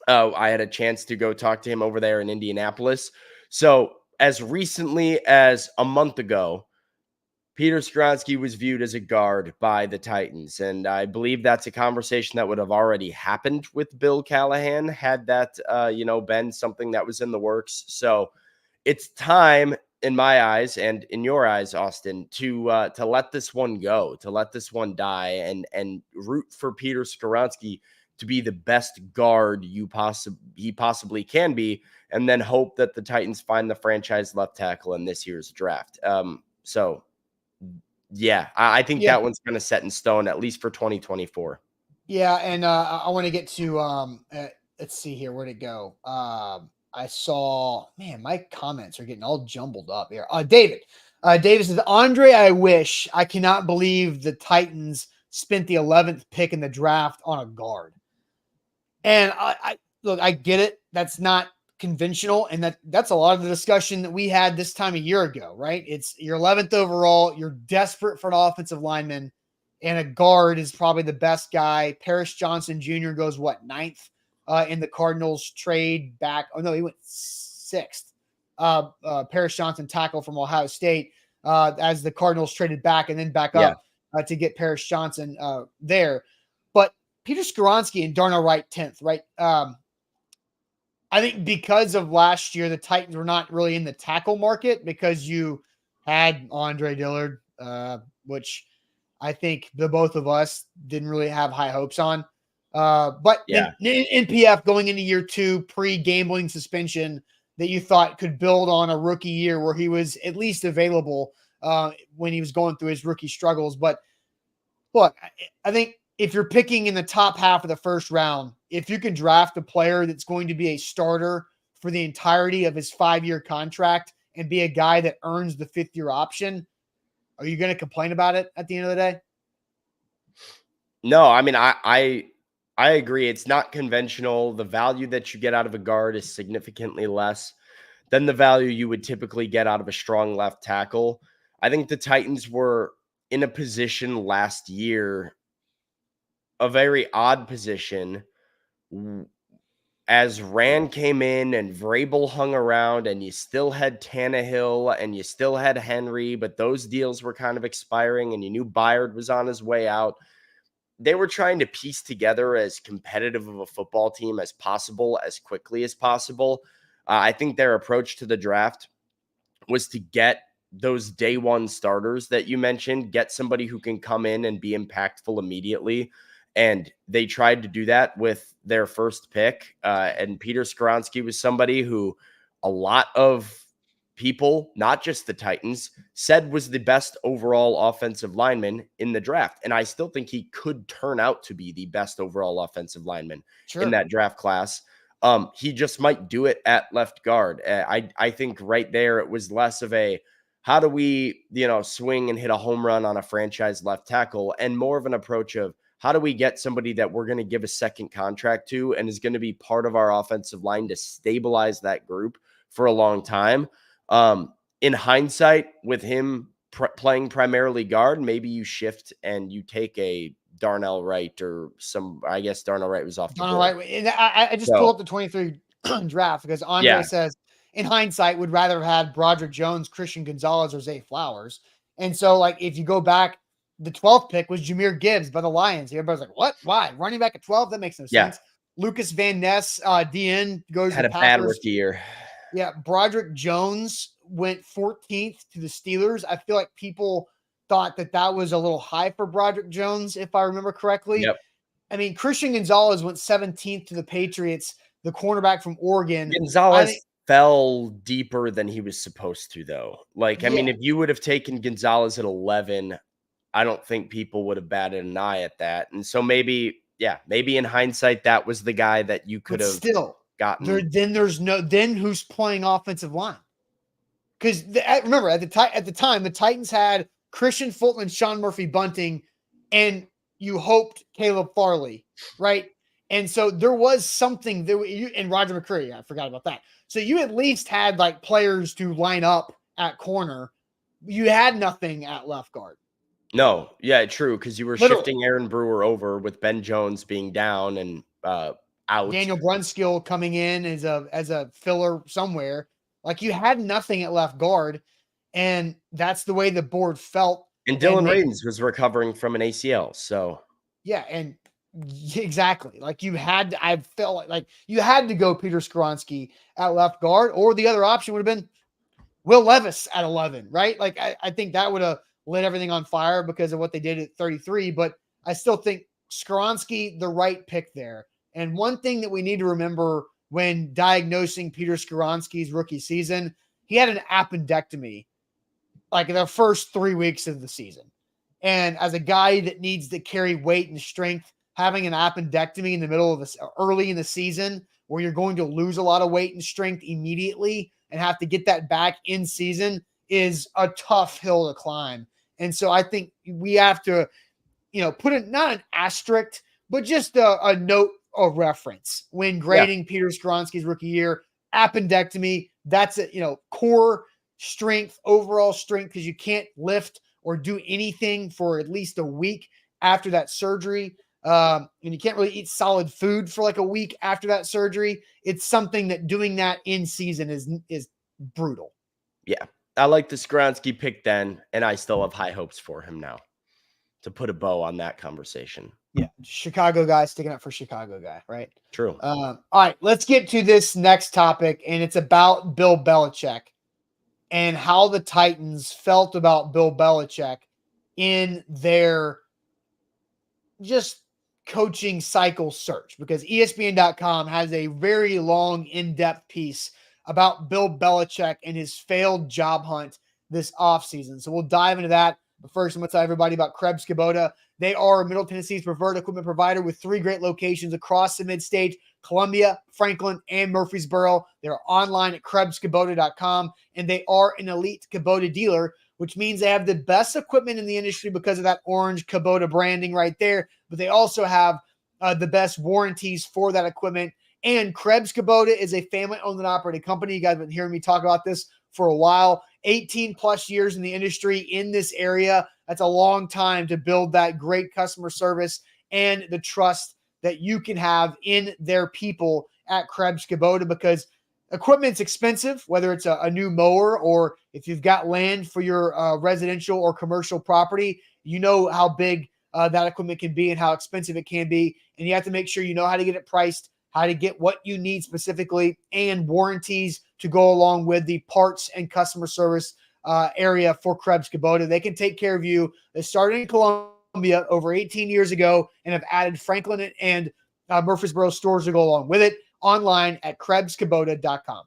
I had a chance to go talk to him over there in Indianapolis. So as recently as a month ago, Peter Skoronski was viewed as a guard by the Titans, and I believe that's a conversation that would have already happened with Bill Callahan had that, been something that was in the works. So it's time, in my eyes and in your eyes, Austin, to let this one go, to let this one die, and root for Peter Skoronski to be the best guard he possibly can be, and then hope that the Titans find the franchise left tackle in this year's draft. Yeah, I think that one's kind of set in stone, at least for 2024. Yeah, and I want to get to let's see here, where'd it go? I saw, man, my comments are getting all jumbled up here. David says, Andre, I cannot believe the Titans spent the 11th pick in the draft on a guard. And I get it. That's not conventional, and that's a lot of the discussion that we had this time a year ago, right? It's your 11th overall. You're desperate for an offensive lineman, and a guard is probably the best guy. Paris Johnson Jr. goes ninth in the Cardinals trade back. Oh no, he went sixth. Paris Johnson, tackle from Ohio State, as the Cardinals traded back and then back up to get Paris Johnson there. But Peter Skoronski and Darnell Wright 10th, right? I think because of last year, the Titans were not really in the tackle market because you had Andre Dillard, which I think the both of us didn't really have high hopes on. But then NPF going into year 2, pre-gambling suspension, that you thought could build on a rookie year where he was at least available when he was going through his rookie struggles. But look, I think if you're picking in the top half of the first round, if you can draft a player that's going to be a starter for the entirety of his 5-year contract and be a guy that earns the 5th-year option, are you going to complain about it at the end of the day? No, I mean, I agree. It's not conventional. The value that you get out of a guard is significantly less than the value you would typically get out of a strong left tackle. I think the Titans were in a position last year, a very odd position, as Rand came in and Vrabel hung around, and you still had Tannehill and you still had Henry, but those deals were kind of expiring and you knew Byard was on his way out. They were trying to piece together as competitive of a football team as possible, as quickly as possible. I think their approach to the draft was to get those day one starters that you mentioned, get somebody who can come in and be impactful immediately. And they tried to do that with their first pick. And Peter Skoronski was somebody who a lot of people, not just the Titans, said was the best overall offensive lineman in the draft. And I still think he could turn out to be the best overall offensive lineman in that draft class. He just might do it at left guard. I think right there it was less of a, how do we, swing and hit a home run on a franchise left tackle, and more of an approach of, how do we get somebody that we're going to give a second contract to and is going to be part of our offensive line to stabilize that group for a long time? In hindsight, with him playing primarily guard, maybe you shift and you take a Darnell Wright or I guess Darnell Wright was off the board. Darnell Wright. I just pulled up the 23 draft because Andre says, in hindsight, would rather have had Broderick Jones, Christian Gonzalez, or Zay Flowers. And so, if you go back, the 12th pick was Jahmyr Gibbs by the Lions. Everybody's like, what? Why? Running back at 12? That makes no sense. Lucas Van Ness, DN, goes to the Packers. Had a bad rookie year. Yeah, Broderick Jones went 14th to the Steelers. I feel like people thought that was a little high for Broderick Jones, if I remember correctly. Yep. I mean, Christian Gonzalez went 17th to the Patriots, the cornerback from Oregon. Gonzalez fell deeper than he was supposed to, though. I mean, if you would have taken Gonzalez at 11, I don't think people would have batted an eye at that. And so maybe in hindsight, that was the guy that you could have gotten. Then who's playing offensive line? Because remember, at the time, the Titans had Christian Fulton and Sean Murphy Bunting, and you hoped Caleb Farley, right? And so there was something there, and Roger McCreary, I forgot about that. So you at least had players to line up at corner. You had nothing at left guard. No, yeah, true, because you were shifting Aaron Brewer over with Ben Jones being down and out. Daniel Brunskill coming in as a filler somewhere. You had nothing at left guard, and that's the way the board felt. And Dylan Radins was recovering from an ACL, so yeah, and exactly. I felt like you had to go Peter Skoronski at left guard, or the other option would have been Will Levis at 11, right? I think that would have lit everything on fire because of what they did at 33, but I still think Skoronski, the right pick there. And one thing that we need to remember when diagnosing Peter Skoronski's rookie season, he had an appendectomy the first 3 weeks of the season. And as a guy that needs to carry weight and strength, having an appendectomy in the middle of early in the season where you're going to lose a lot of weight and strength immediately and have to get that back in season is a tough hill to climb. And so I think we have to, put it, not an asterisk, but just a note of reference when grading Peter Skoronski's rookie year. Appendectomy, that's it, core strength, overall strength, because you can't lift or do anything for at least a week after that surgery. And you can't really eat solid food for like a week after that surgery. It's something that doing that in season is brutal. Yeah. I like the Skoronski pick then, and I still have high hopes for him now, to put a bow on that conversation. Yeah. Chicago guy sticking up for Chicago guy, right? True. All right, let's get to this next topic, and it's about Bill Belichick and how the Titans felt about Bill Belichick in their just coaching cycle search, because ESPN.com has a very long, in-depth piece about Bill Belichick and his failed job hunt this offseason. So we'll dive into that. But first, I'm going to tell everybody about Krebs Kubota. They are Middle Tennessee's preferred equipment provider with 3 great locations across the mid-state: Columbia, Franklin, and Murfreesboro. They're online at KrebsKubota.com, and they are an elite Kubota dealer, which means they have the best equipment in the industry because of that orange Kubota branding right there. But they also have the best warranties for that equipment. And Krebs Kubota is a family-owned and operated company. You guys have been hearing me talk about this for a while. 18 plus years in the industry in this area. That's a long time to build that great customer service and the trust that you can have in their people at Krebs Kubota, because equipment's expensive, whether it's a new mower or if you've got land for your residential or commercial property. You know how big that equipment can be and how expensive it can be. And you have to make sure you know how to get it priced, how to get what you need specifically, and warranties to go along with the parts and customer service area for Krebs Kubota. They can take care of you. They started in Columbia over 18 years ago and have added Franklin and Murfreesboro stores to go along with it. Online at KrebsKubota.com.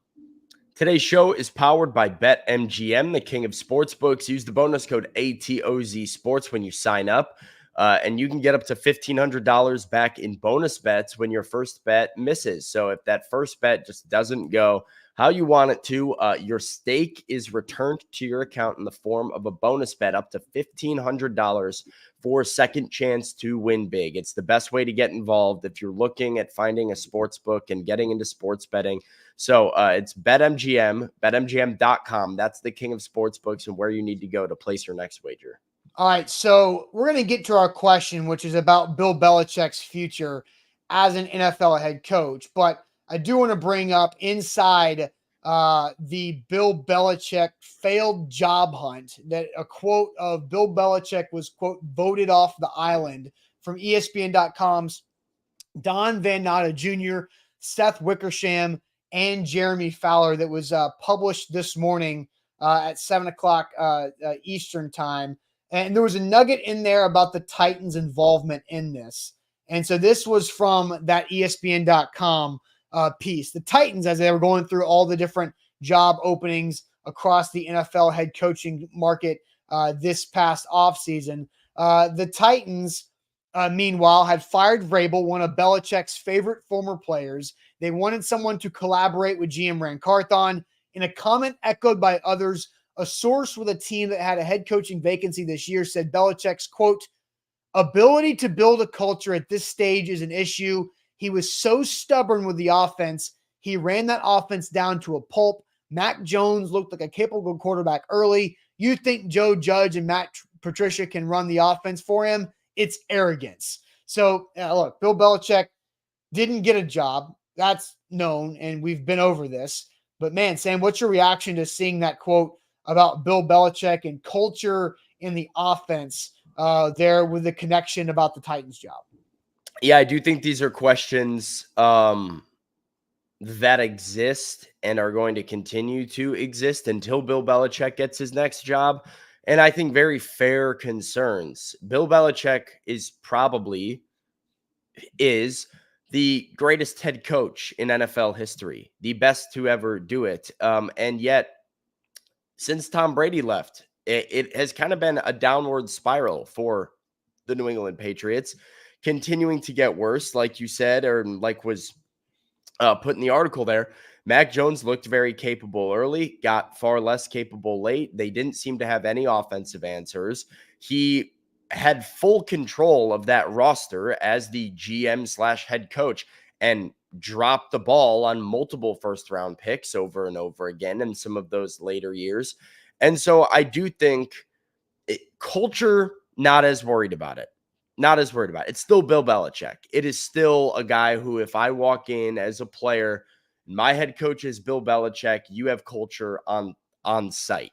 Today's show is powered by BetMGM, the king of sportsbooks. Use the bonus code ATOZ Sports when you sign up, and you can get up to $1,500 back in bonus bets when your first bet misses. So if that first bet just doesn't go how you want it to, your stake is returned to your account in the form of a bonus bet up to $1,500 for a second chance to win big. It's the best way to get involved if you're looking at finding a sports book and getting into sports betting. So it's BetMGM, BetMGM.com. That's the king of sportsbooks and where you need to go to place your next wager. All right, so we're going to get to our question, which is about Bill Belichick's future as an NFL head coach. But I do want to bring up inside the Bill Belichick failed job hunt that a quote of Bill Belichick was, quote, voted off the island from ESPN.com's Don Van Natta Jr., Seth Wickersham, and Jeremy Fowler that was published this morning at 7 o'clock Eastern time. And there was a nugget in there about the Titans' involvement in this. And so this was from that ESPN.com piece. The Titans, as they were going through all the different job openings across the NFL head coaching market this past offseason, the Titans, meanwhile, had fired Vrabel, one of Belichick's favorite former players. They wanted someone to collaborate with GM Ran Carthon. In a comment echoed by others, a source with a team that had a head coaching vacancy this year said Belichick's, quote, ability to build a culture at this stage is an issue. He was so stubborn with the offense. He ran that offense down to a pulp. Mac Jones looked like a capable quarterback early. You think Joe Judge and Matt Patricia can run the offense for him? It's arrogance. So, look, Bill Belichick didn't get a job. That's known, and we've been over this. But, man, Sam, what's your reaction to seeing that quote about Bill Belichick and culture in the offense there with the connection about the Titans job? Yeah, I do think these are questions that exist and are going to continue to exist until Bill Belichick gets his next job. And I think very fair concerns. Bill Belichick is the greatest head coach in NFL history, the best to ever do it. And yet, since Tom Brady left, it has kind of been a downward spiral for the New England Patriots, continuing to get worse, like you said, or like was put in the article there. Mac Jones looked very capable early, got far less capable late. They didn't seem to have any offensive answers. He had full control of that roster as the GM / head coach and dropped the ball on multiple first-round picks over and over again in some of those later years. And so I do think culture, not as worried about it. Not as worried about it. It's still Bill Belichick. It is still a guy who, if I walk in as a player, my head coach is Bill Belichick, you have culture on site.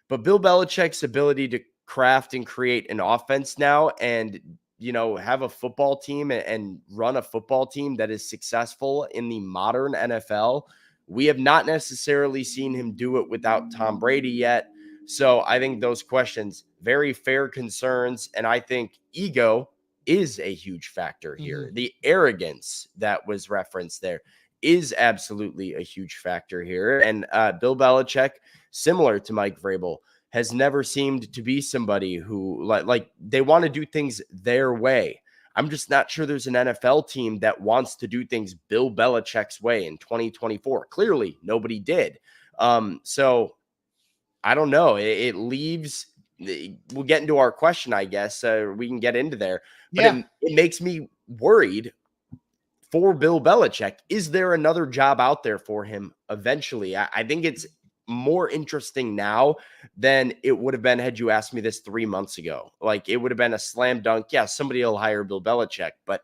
But Bill Belichick's ability to craft and create an offense now and have a football team and run a football team that is successful in the modern NFL, we have not necessarily seen him do it without Tom Brady yet. So I think those questions, very fair concerns. And I think ego is a huge factor here. Mm-hmm. The arrogance that was referenced there is absolutely a huge factor here. And Bill Belichick, similar to Mike Vrabel, has never seemed to be somebody who like they want to do things their way. I'm just not sure there's an NFL team that wants to do things Bill Belichick's way in 2024. Clearly, nobody did. So I don't know. It leaves. We'll get into our question, I guess. We can get into there, but Yeah. it makes me worried for Bill Belichick. Is there another job out there for him eventually? I think it's more interesting now than it would have been had you asked me this 3 months ago. Like, it would have been a slam dunk. Yeah, somebody will hire Bill Belichick, but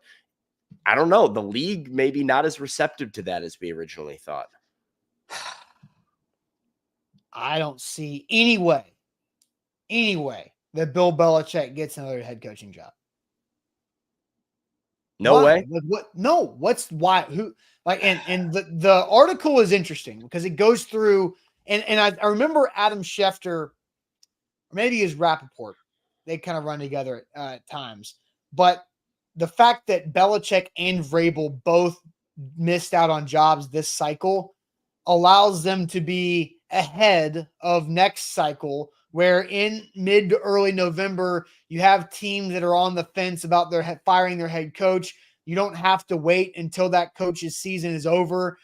I don't know. The league maybe not as receptive to that as we originally thought. I don't see any way that Bill Belichick gets another head coaching job. No way. What? No. What's why? Who? Like, and the article is interesting because it goes through, and I remember Adam Schefter, or maybe his Rappaport, they kind of run together at times. But the fact that Belichick and Vrabel both missed out on jobs this cycle allows them to be ahead of next cycle, where in mid to early November, you have teams that are on the fence about firing their head coach. You don't have to wait until that coach's season is over.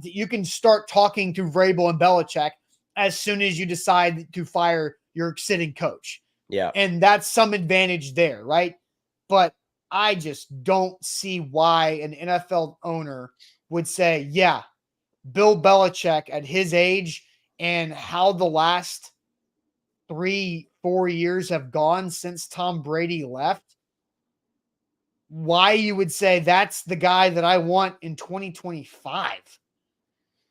You can start talking to Vrabel and Belichick as soon as you decide to fire your sitting coach. Yeah. And that's some advantage there, right? But I just don't see why an NFL owner would say, yeah, Bill Belichick at his age and how the last 3-4 years have gone since Tom Brady left, why you would say that's the guy that I want in 2025.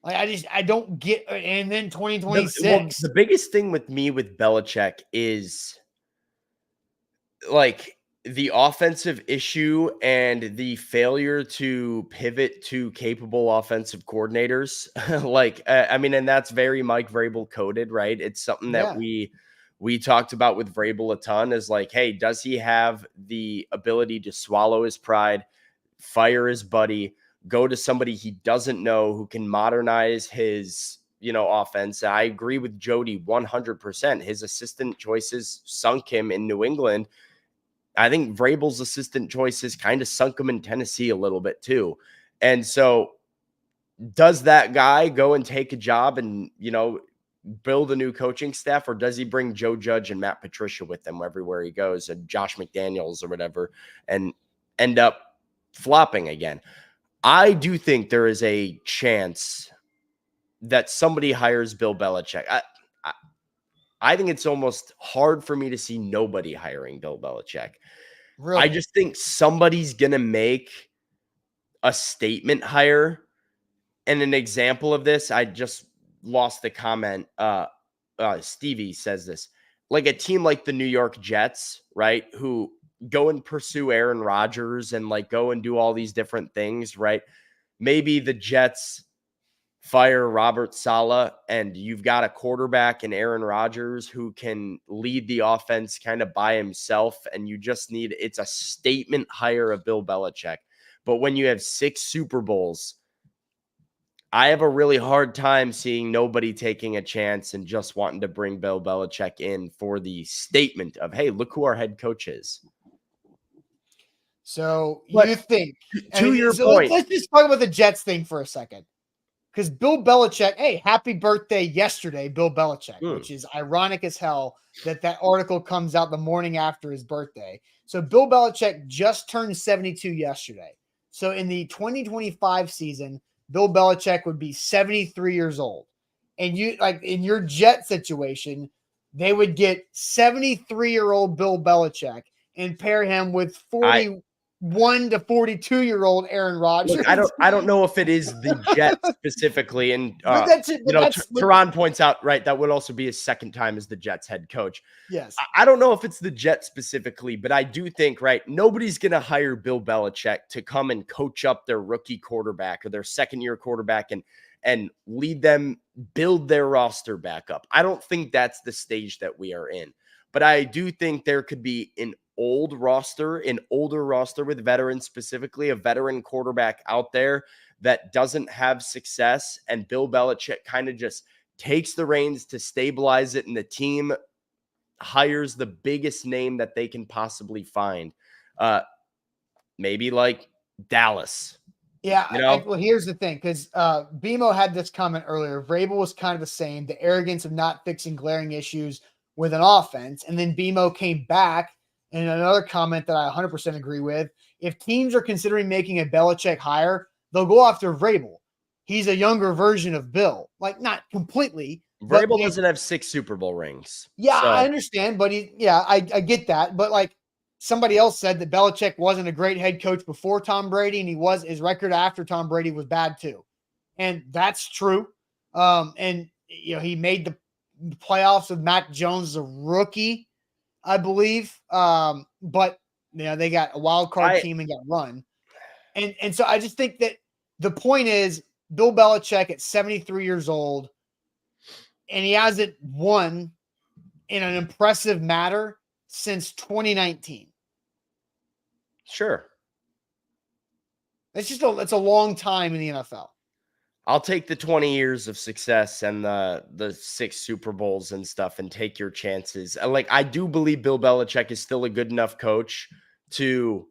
Like, I don't get, and then 2026. The biggest thing with me with Belichick is like the offensive issue and the failure to pivot to capable offensive coordinators. I mean, and that's very Mike Vrabel coded, right? It's something that we talked about with Vrabel a ton, is like, hey, does he have the ability to swallow his pride, fire his buddy, go to somebody he doesn't know who can modernize his offense? I agree with Jody 100%. His assistant choices sunk him in New England. I think Vrabel's assistant choices kind of sunk him in Tennessee a little bit too. And so does that guy go and take a job and, build a new coaching staff, or does he bring Joe Judge and Matt Patricia with him everywhere he goes, and Josh McDaniels or whatever, and end up flopping again? I do think there is a chance that somebody hires Bill Belichick. I think it's almost hard for me to see nobody hiring Bill Belichick. Really? I just think somebody's going to make a statement hire. And an example of this, I just lost the comment. Stevie says this, like a team like the New York Jets, right? Who go and pursue Aaron Rodgers and like go and do all these different things, right? Maybe the Jets fire Robert Saleh and you've got a quarterback in Aaron Rodgers who can lead the offense kind of by himself, and you just need, it's a statement hire of Bill Belichick. But when you have 6 Super Bowls, I have a really hard time seeing nobody taking a chance and just wanting to bring Bill Belichick in for the statement of, hey, look who our head coach is. So you think, to your point, let's just talk about the Jets thing for a second. Because Bill Belichick, hey, happy birthday yesterday, Bill Belichick, which is ironic as hell that article comes out the morning after his birthday. So Bill Belichick just turned 72 yesterday. So in the 2025 season, Bill Belichick would be 73 years old. And you, like in your Jet situation, they would get 73-year-old Bill Belichick and pair him with 41 to 42-year-old Aaron Rodgers. Look, I don't know if it is the Jets specifically, and but that's it. But Teron points out, right, that would also be his second time as the Jets head coach. Yes. I don't know if it's the Jets specifically, but I do think, right, nobody's going to hire Bill Belichick to come and coach up their rookie quarterback or their second-year quarterback and lead them build their roster back up. I don't think that's the stage that we are in. But I do think there could be an older roster with veterans, specifically a veteran quarterback out there that doesn't have success, and Bill Belichick kind of just takes the reins to stabilize it, and the team hires the biggest name that they can possibly find. Maybe like Dallas. Yeah, you know? well, here's the thing, because BMO had this comment earlier. Vrabel was kind of the same, the arrogance of not fixing glaring issues with an offense. And then BMO came back in another comment that I 100% agree with. If teams are considering making a Belichick hire, they'll go after Vrabel. He's a younger version of Bill. Like, not completely. Vrabel doesn't have 6 Super Bowl rings. Yeah, so. I understand, but I get that. But like, somebody else said that Belichick wasn't a great head coach before Tom Brady, and his record after Tom Brady was bad too. And that's true. And he made the playoffs with Mac Jones as a rookie, I believe. But they got a wild card team and got run. And so I just think that the point is Bill Belichick at 73 years old, and he hasn't won in an impressive manner since 2019. Sure. It's a long time in the NFL. I'll take the 20 years of success and the 6 Super Bowls and stuff and take your chances. Like, I do believe Bill Belichick is still a good enough coach to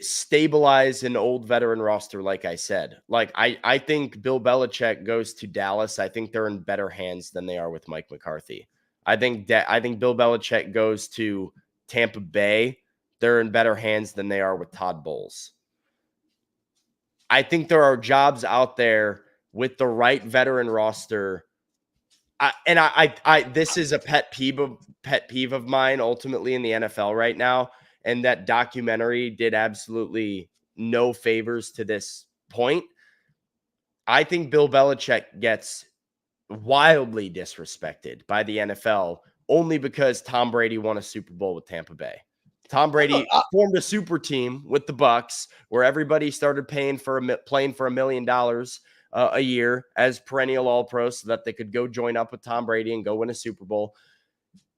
stabilize an old veteran roster, like I said. Like, I think Bill Belichick goes to Dallas. I think they're in better hands than they are with Mike McCarthy. I think Bill Belichick goes to Tampa Bay. They're in better hands than they are with Todd Bowles. I think there are jobs out there with the right veteran roster. This is a pet peeve of mine ultimately in the NFL right now. And that documentary did absolutely no favors to this point. I think Bill Belichick gets wildly disrespected by the NFL only because Tom Brady won a Super Bowl with Tampa Bay. Tom Brady formed a super team with the Bucs where everybody started playing for $1 million a year as perennial All-Pros so that they could go join up with Tom Brady and go win a Super Bowl.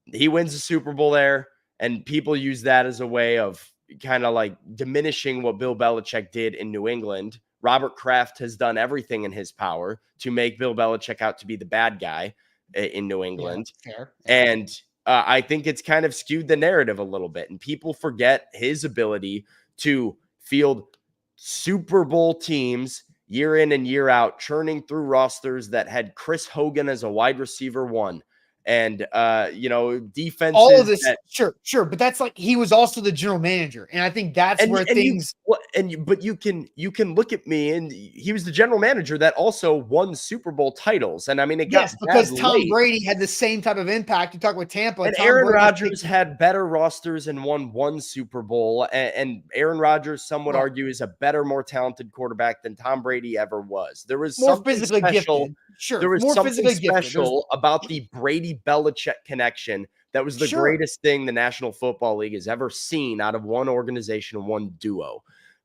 He wins the Super Bowl there, and people use that as a way of kind of like diminishing what Bill Belichick did in New England. Robert Kraft has done everything in his power to make Bill Belichick out to be the bad guy in New England. Yeah, fair. And I think it's kind of skewed the narrative a little bit, and people forget his ability to field Super Bowl teams year in and year out, churning through rosters that had Chris Hogan as a wide receiver 1. And, defenses. All of this, sure. But that's like, he was also the general manager. And I think that's where things. But you can look at me, and he was the general manager that also won Super Bowl titles. And I mean, because Tom Brady had the same type of impact. You talk with Tampa. And Aaron Rodgers had better rosters and won 1 Super Bowl. And Aaron Rodgers, some would argue, is a better, more talented quarterback than Tom Brady ever was. There was more something physically special. Gifted. Sure. There was more something special about the Brady Belichick connection that was the greatest thing the National Football League has ever seen out of one organization, one duo.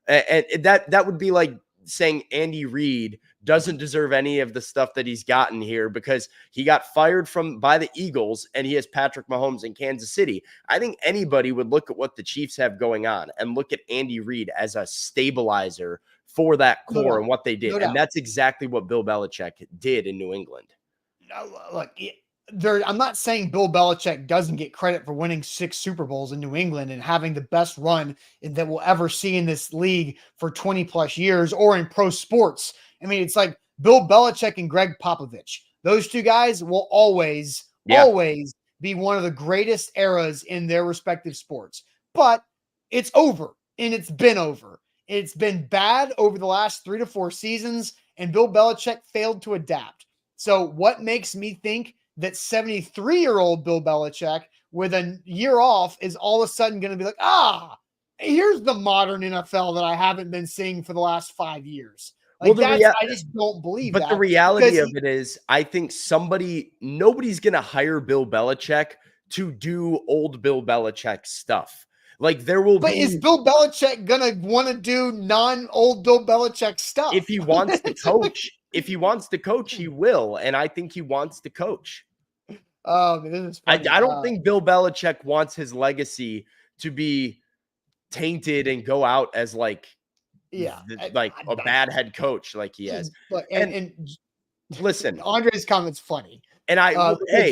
And that would be like saying Andy Reid doesn't deserve any of the stuff that he's gotten here because he got fired by the Eagles and he has Patrick Mahomes in Kansas City. I think anybody would look at what the Chiefs have going on and look at Andy Reid as a stabilizer for that core and what they did. And that's exactly what Bill Belichick did in New England. Look, I'm not saying Bill Belichick doesn't get credit for winning 6 Super Bowls in New England and having the best run that we'll ever see in this league for 20 plus years or in pro sports. I mean, it's like Bill Belichick and Greg Popovich. Those 2 guys will always be one of the greatest eras in their respective sports. But it's over, and it's been over. It's been bad over the last 3 to 4 seasons, and Bill Belichick failed to adapt. So what makes me think that 73-year-old Bill Belichick with a year off is all of a sudden going to be like, here's the modern NFL that I haven't been seeing for the last 5 years. Like I just don't believe that. But the reality of it is, I think nobody's going to hire Bill Belichick to do old Bill Belichick stuff. Like But is Bill Belichick going to want to do non-old Bill Belichick stuff? If he wants to coach, he will. And I think he wants to coach. Oh, this is funny. I don't think Bill Belichick wants his legacy to be tainted and go out as a bad head coach like he has. But and listen, Andre's comment's funny. And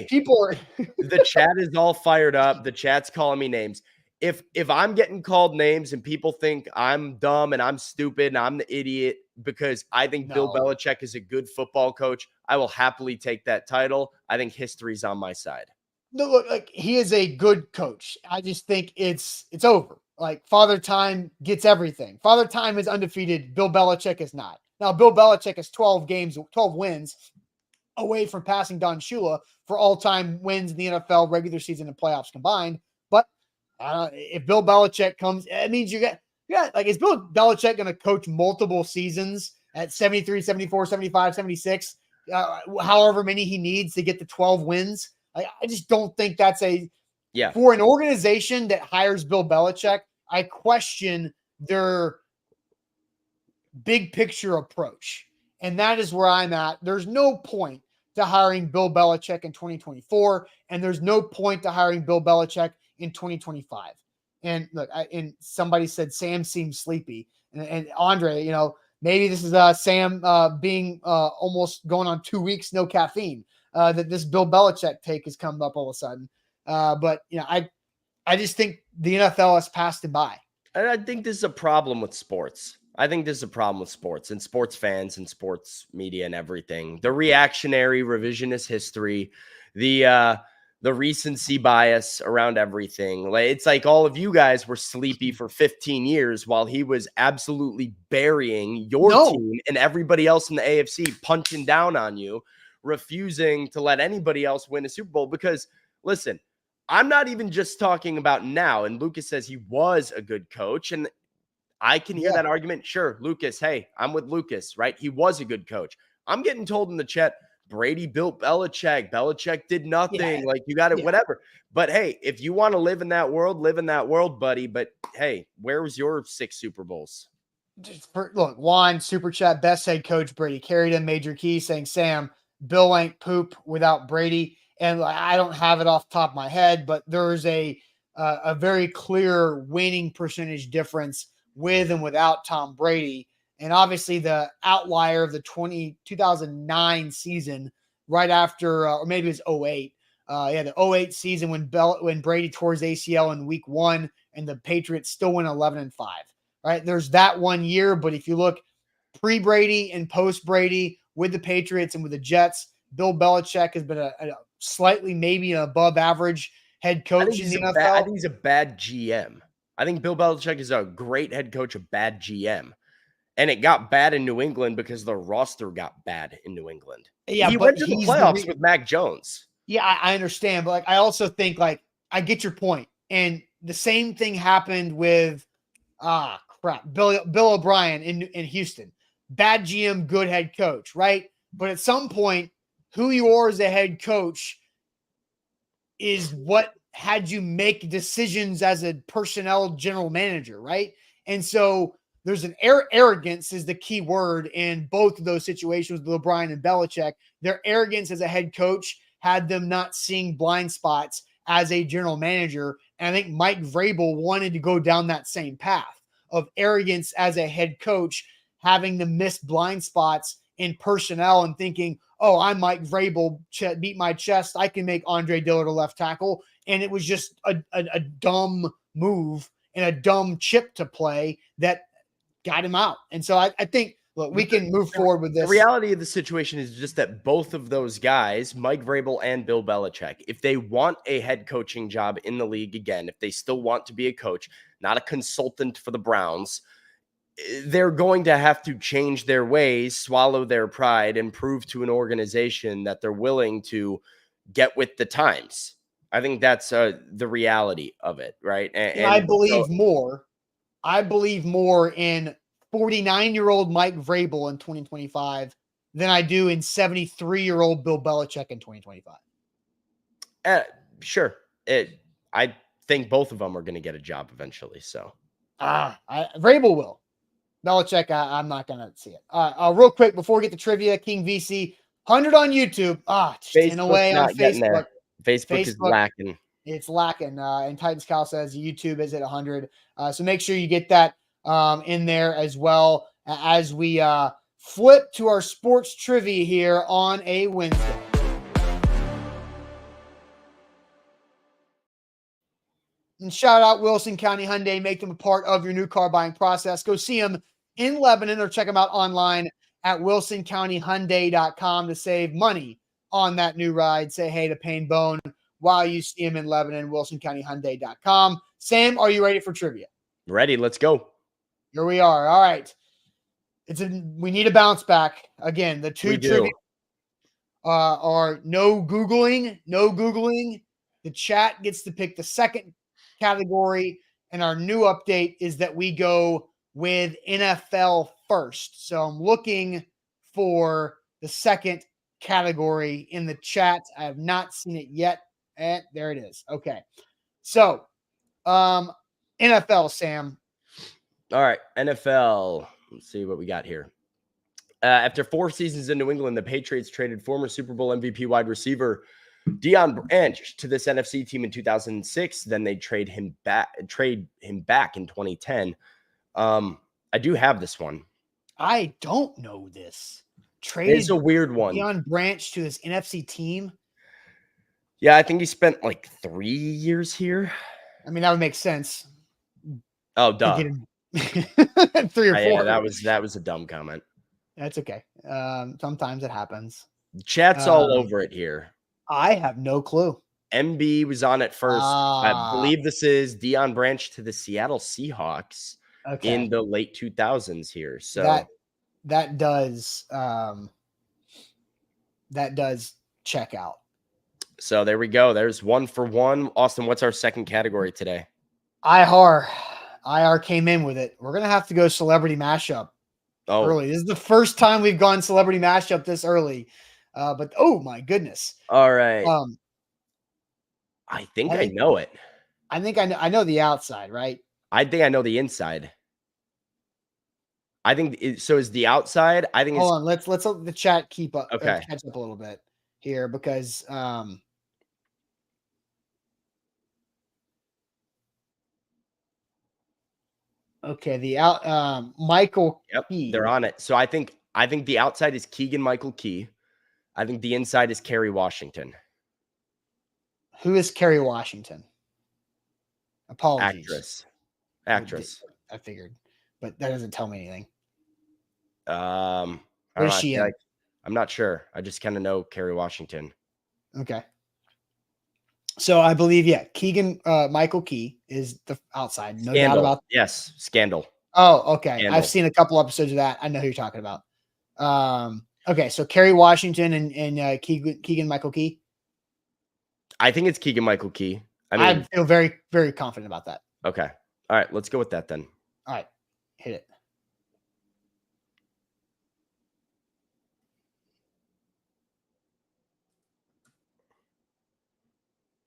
people are the chat is all fired up. The chat's calling me names. If I'm getting called names and people think I'm dumb and I'm stupid and I'm the idiot because I think Bill Belichick is a good football coach, I will happily take that title. I think history's on my side. No, look, like he is a good coach. I just think it's over. Like Father Time gets everything. Father Time is undefeated. Bill Belichick is not. Now, Bill Belichick is 12 wins away from passing Don Shula for all-time wins in the NFL regular season and playoffs combined. But if Bill Belichick comes, it means is Bill Belichick going to coach multiple seasons at 73, 74, 75, 76, however many he needs to get to 12 wins? I just don't think that's for an organization that hires Bill Belichick. I question their big picture approach. And that is where I'm at. There's no point to hiring Bill Belichick in 2024, and there's no point to hiring Bill Belichick in 2025. And look, and somebody said Sam seems sleepy. And Andre, maybe this is Sam being almost going on 2 weeks, no caffeine, that this Bill Belichick take has come up all of a sudden. But I just think the NFL has passed him by. And I think this is a problem with sports. And sports fans and sports media and everything. The reactionary revisionist history, the recency bias around everything. It's like all of you guys were sleepy for 15 years while he was absolutely burying your team and everybody else in the AFC, punching down on you, refusing to let anybody else win a Super Bowl. Because listen, I'm not even just talking about now. And Lucas says he was a good coach. And I can hear that argument. Sure, Lucas. Hey, I'm with Lucas, right? He was a good coach. I'm getting told in the chat, Brady built Belichick. Belichick did nothing. Like, you got it, whatever. But hey, if you want to live in that world, buddy. But hey, where was your 6 Super Bowls? Look, Juan, Super Chat, best head coach Brady. Carried in major key saying, Sam, Bill ain't poop without Brady. And I don't have it off the top of my head, but there's a very clear winning percentage difference with and without Tom Brady. And obviously the outlier of the 2009 season right after, or maybe it was 08. The 08 season when Brady tore his ACL in week 1 and the Patriots still went 11-5, right? There's that 1 year. But if you look pre-Brady and post-Brady with the Patriots and with the Jets, Bill Belichick has been a slightly maybe an above average head coach in the NFL. I think he's a bad GM. I think Bill Belichick is a great head coach, a bad GM. And it got bad in New England because the roster got bad in New England. Yeah, he went to the playoffs with Mac Jones. Yeah, I understand. But I also think I get your point. And the same thing happened with Bill O'Brien in Houston. Bad GM, good head coach, right? But at some point, who you are as a head coach is what had you make decisions as a personnel general manager, right? And so there's an arrogance is the key word in both of those situations with O'Brien and Belichick. Their arrogance as a head coach had them not seeing blind spots as a general manager. And I think Mike Vrabel wanted to go down that same path of arrogance as a head coach, having them miss blind spots in personnel and thinking, oh, I'm Mike Vrabel, beat my chest. I can make Andre Dillard a left tackle. And it was just a dumb move and a dumb chip to play that got him out. And so I think, look, we can move forward with this. The reality of the situation is just that both of those guys, Mike Vrabel and Bill Belichick, if they want a head coaching job in the league again, if they still want to be a coach, not a consultant for the Browns, they're going to have to change their ways, swallow their pride, and prove to an organization that they're willing to get with the times. I think that's the reality of it, right? And I And so believe more. I believe more in 49-year-old Mike Vrabel in 2025 than I do in 73-year-old Bill Belichick in 2025. uh, sure, I think both of them are going to get a job eventually. So Vrabel will. Belichick, I'm not going to see it. Real quick, before we get to trivia, King VC, 100 on YouTube. Just 10 Facebook's away on not getting Facebook. there. Facebook is lacking. It's lacking. And Titans Cal says YouTube is at 100. So make sure you get that in there as well as we flip to our sports trivia here on a Wednesday. And shout out Wilson County Hyundai. Make them a part of your new car buying process. Go see them in Lebanon or check them out online at wilsoncountyhyundai.com to save money on that new ride. Say hey to Payne Bone while you see them in Lebanon, wilsoncountyhyundai.com. Sam, are you ready for trivia? Ready. Let's go. Here we are. All right. We need a bounce back. Again, the two trivia are no Googling. The chat gets to pick the second category, and our new update is that we go with NFL first. So I'm looking for the second category in the chat. I have not seen it yet. And there it is. Okay. So NFL, Sam. All right, NFL. Let's see what we got here. After 4 seasons in New England, the Patriots traded former Super Bowl MVP wide receiver Deion Branch to this NFC team in 2006. Then they trade him back in 2010. I do have this one. I don't know this. It's a weird one. Deion Branch to his NFC team. Yeah, I think he spent like 3 years here. I mean, that would make sense. Oh, duh. 3 or 4. Yeah, that was a dumb comment. That's okay. Sometimes it happens. Chat's all over it here. I have no clue. MB was on it first. I believe this is Deion Branch to the Seattle Seahawks in the late 2000s here. So that does check out. So there we go. There's 1 for 1. Austin, what's our second category today? IR came in with it. We're gonna have to go celebrity mashup early. This is the first time we've gone celebrity mashup this early. But oh my goodness. All right. I think I know it. I think I know the outside, right? I think I know the inside. I think so. Is the outside? I think. Hold on. Let's let the chat keep up. Okay. Catch up a little bit here because okay, the Michael Key. They're on it. So I think the outside is Keegan Michael Key. I think the inside is Kerry Washington. Who is Kerry Washington? Apologies. Actress. I figured, but that doesn't tell me anything. What is she in? I'm not sure. I just kind of know Kerry Washington. Okay. So I believe, Keegan Michael Key is the outside. No doubt about that. Yes, Scandal. Oh, okay. Scandal. I've seen a couple episodes of that. I know who you're talking about. Okay, so Kerry Washington and Keegan Michael Key. I think it's Keegan Michael Key. I feel very, very confident about that. Okay. All right, let's go with that then. All right, hit it.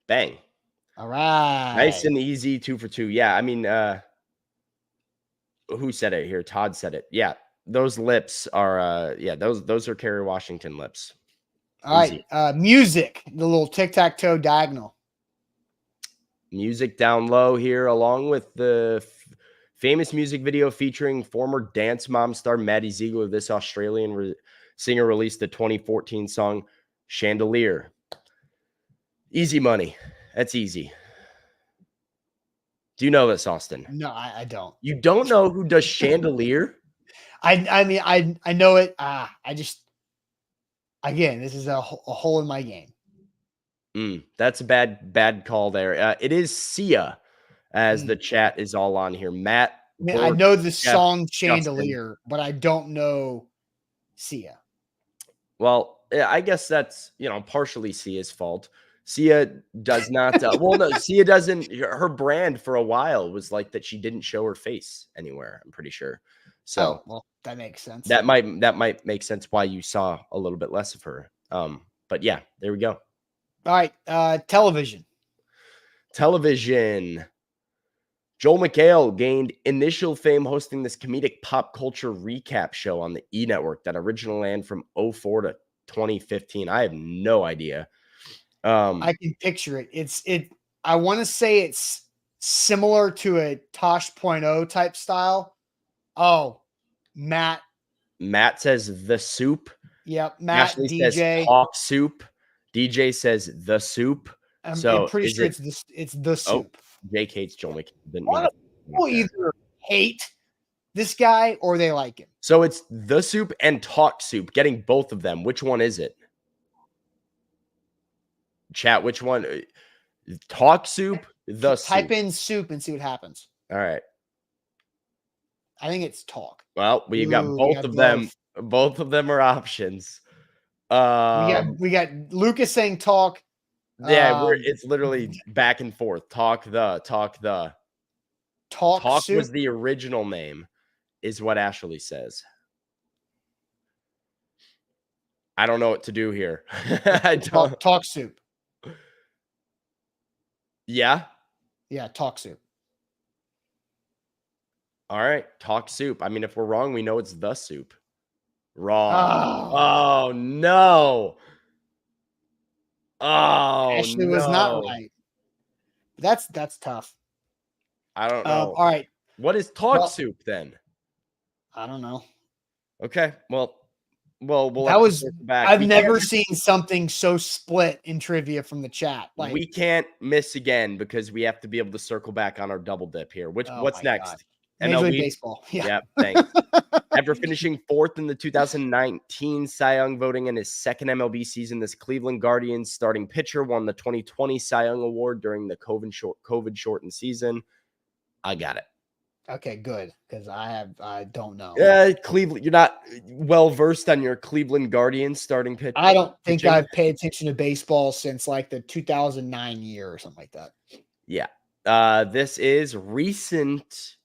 Bang. All right. Nice and easy, 2 for 2. Yeah, I mean, who said it here? Todd said it. Yeah, those lips are, those are Kerry Washington lips. All right, music, the little tic-tac-toe diagonal. Music down low here, along with the famous music video featuring former Dance Mom star Maddie Ziegler. This Australian singer released the 2014 song Chandelier. Easy money. That's easy. Do you know this, Austin? No, I don't. You don't know who does Chandelier? I mean, I know it. I just, again, this is a hole in my game. That's a bad call there. It is Sia, as the chat is all on here. Matt. I know the song Chandelier, but I don't know Sia. Well, I guess that's, partially Sia's fault. Sia does not. Well, no, Sia doesn't. Her brand for a while was like that. She didn't show her face anywhere. I'm pretty sure. So well, that makes sense. that might make sense why you saw a little bit less of her. But yeah, there we go. All right, television. Television. Joel McHale gained initial fame hosting this comedic pop culture recap show on the E! Network that originally ran from 2004 to 2015. I have no idea. I can picture it. I want to say it's similar to a Tosh.0 type style. Oh, Matt. Matt says The Soup. Yep, Matt, Ashley DJ. says Talk Soup. DJ says The Soup. I'm So pretty is sure it? it's the Soup. Jake hates Joel McHale. Didn't A mean lot of to- people either hate this guy or they like him. So it's The Soup and Talk Soup. Getting both of them. Which one is it? Chat, which one? Talk Soup, The Soup. Type in soup and see what happens. All right. I think it's talk. Well, we've got Ooh, both of them. Both of them are options. We got Lucas saying talk. Yeah, it's literally back and forth. Talk Talk soup was the original name, is what Ashley says. I don't know what to do here. I don't. Talk soup. Yeah. Yeah, talk soup. All right, Talk Soup. I mean, if we're wrong, we know it's The Soup. Wrong. Oh no. Oh, Ashley was not right. That's tough. I don't know. All right. What is Talk Soup then? I don't know. Okay. Well, we'll that was back. I've never seen something so split in trivia from the chat. Like, we can't miss again because we have to be able to circle back on our double dip here. What's next? God. Major League Baseball. Yeah, thanks. After finishing fourth in the 2019 Cy Young voting in his second MLB season, this Cleveland Guardians starting pitcher won the 2020 Cy Young Award during the COVID-shortened season. I got it. Okay, good, because I don't know. Cleveland, you're not well versed on your Cleveland Guardians starting pitcher. I don't think I've paid attention to baseball since like the 2009 year or something like that. Yeah. This is recent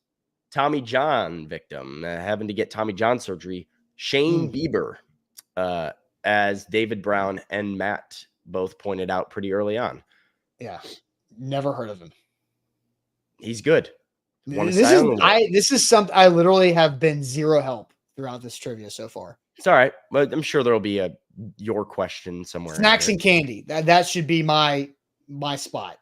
Tommy John victim having to get Tommy John surgery. Shane Bieber, as David Brown and Matt both pointed out pretty early on. Yeah, never heard of him. He's good. This is something I literally have been zero help throughout this trivia so far. It's all right, but I'm sure there'll be your question somewhere. Snacks and candy. That should be my spot.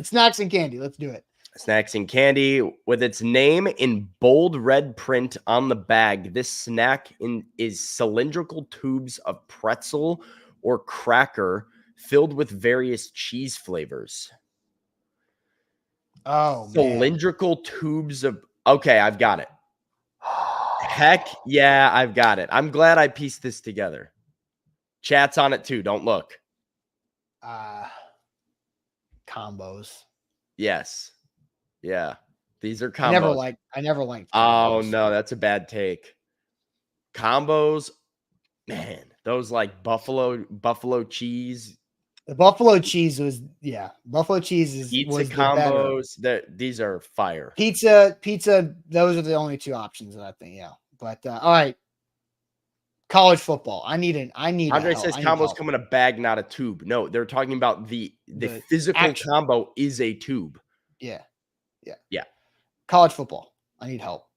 Snacks and candy. Let's do it. Snacks and candy with its name in bold red print on the bag. This snack is cylindrical tubes of pretzel or cracker filled with various cheese flavors. Oh, cylindrical tubes of. Okay, I've got it. Heck yeah, I've got it. I'm glad I pieced this together. Chat's on it too. Don't look. Combos. Yes. Yeah. These are combos. I never liked combos. Oh no, that's a bad take. Combos, man, those like buffalo cheese. The buffalo cheese was buffalo cheese is pizza combos. These are fire. Pizza. Those are the only two options that I think. Yeah, but all right. College football. Andre says combos come in a bag, not a tube. No, they're talking about the physical combo is a tube. Yeah. College football. I need help.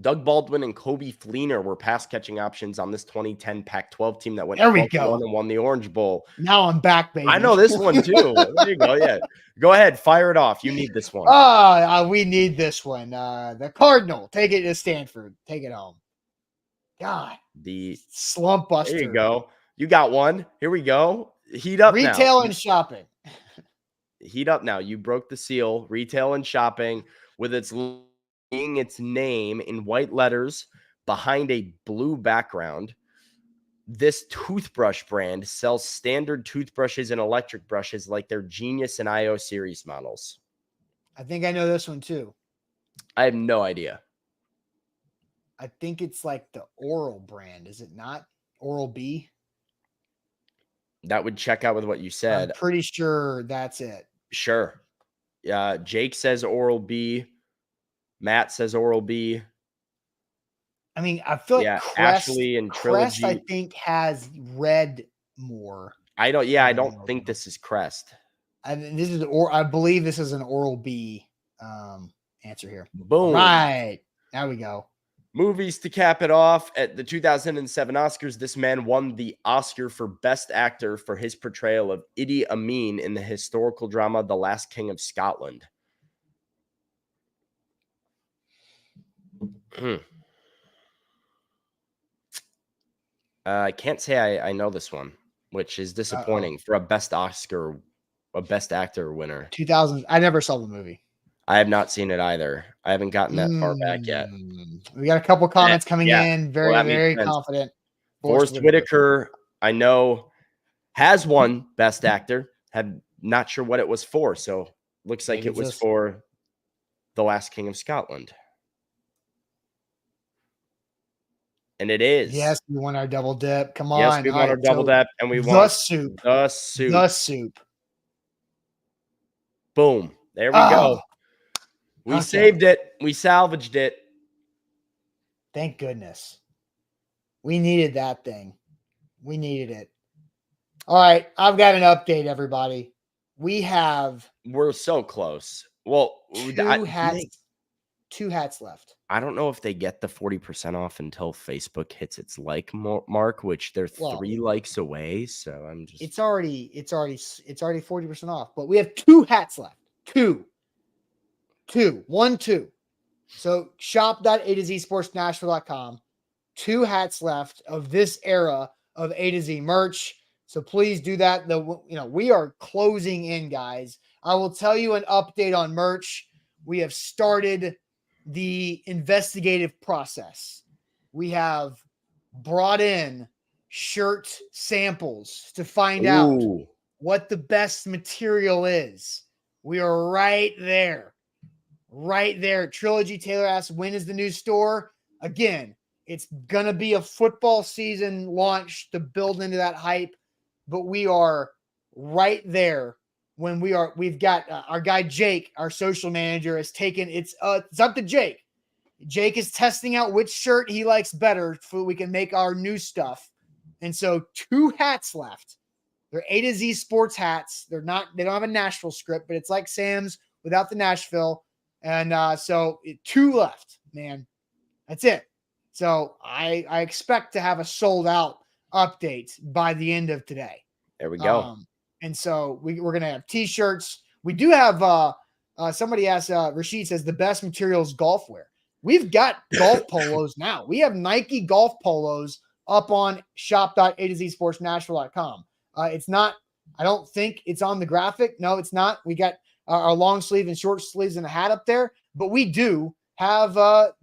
Doug Baldwin and Kobe Fleener were pass catching options on this 2010 Pac-12 team that went there we go and won the Orange Bowl. Now I'm back, baby. I know this one too. There you go. Yeah, go ahead, fire it off. You need this one. We need this one. The Cardinal. Take it to Stanford. Take it home. God, the slump buster. There you go. You got one. Here we go. Heat up. Retail and shopping. Heat up now. You broke the seal. Retail and shopping with its name in white letters behind a blue background. This toothbrush brand sells standard toothbrushes and electric brushes like their Genius and IO series models. I think I know this one too. I have no idea. I think it's like the Oral brand. Is it not? Oral B? That would check out with what you I'm said. pretty sure that's it. Sure. Jake says Oral B. Matt says Oral B. I mean, I feel like Yeah, Ashley and Crest, I Trilogy. think, has red more. I don't than think Oral B. this is Crest. I believe this is an Oral B answer here. Boom. All right. There we go. Movies to cap it off. At the 2007 Oscars, this man won the Oscar for Best Actor for his portrayal of Idi Amin in the historical drama The Last King of Scotland. I can't say I know this one, which is disappointing for a Best Actor winner. 2000. I never saw the movie. I have not seen it either. I haven't gotten that far back yet. We got a couple comments coming in. Very confident. Forrest Whitaker, I know, has won Best Actor. Not sure what it was for. So looks like it was for The Last King of Scotland. And it is. Yes, we won our double dip. Come on. Yes, we won our double dip, and we won The Soup. The Soup. Boom. There we go. We saved it. We salvaged it. Thank goodness. We needed that thing. We needed it. All right. I've got an update, everybody. We're so close. Well, two hats left. I don't know if they get the 40% off until Facebook hits its like mark, which they're 3 likes away. So I'm just it's already 40% off, but we have 2 hats left. 2. So shop.A2ZSportsNashville.com. 2 hats left of this era of A to Z merch. So please do that. We are closing in, guys. I will tell you an update on merch. We have started the investigative process. We have brought in shirt samples to find out what the best material is. We are right there. Trilogy Taylor asks, when is the new store? Again, it's going to be a football season launch to build into that hype, but we are right there when we've got our guy, Jake, our social manager, has taken it's up to Jake. Jake is testing out which shirt he likes better so we can make our new stuff. And so 2 hats left. They're A to Z sports hats. They don't have a Nashville script, but it's like Sam's without the Nashville. And so 2 left, man. That's it. So I expect to have a sold out update by the end of today. There we go. And so we're going to have t-shirts. We do have somebody asked, Rashid says the best material is golf wear. We've got golf polos now. We have Nike golf polos up on shop.A2ZSportsNashville.com. It's not, I don't think it's on the graphic. No, it's not. We got our long sleeve and short sleeves and a hat up there, but we do have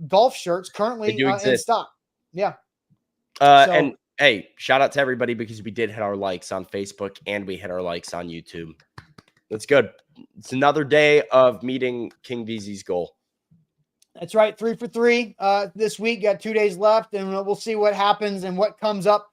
golf shirts currently in stock. Yeah. And hey, shout out to everybody because we did hit our likes on Facebook and we hit our likes on YouTube. That's good. It's another day of meeting King DZ's goal. That's right. 3 for 3 this week. Got 2 days left, and we'll see what happens and what comes up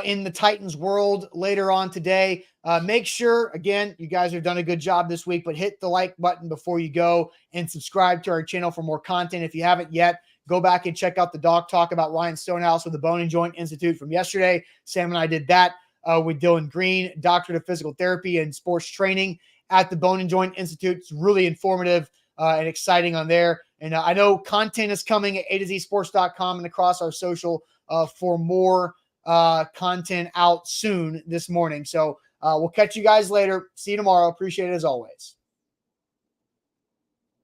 in the Titans world later on today. Make sure, again, you guys have done a good job this week, but hit the like button before you go and subscribe to our channel for more content. If you haven't yet, go back and check out the Doc Talk about Ryan Stonehouse with the Bone and Joint Institute from yesterday. Sam and I did that with Dylan Green, Doctorate of Physical Therapy and Sports Training at the Bone and Joint Institute. It's really informative and exciting on there. And I know content is coming at A2ZSports.com and across our social for more content out soon this morning. So we'll catch you guys later. See you tomorrow. Appreciate it as always.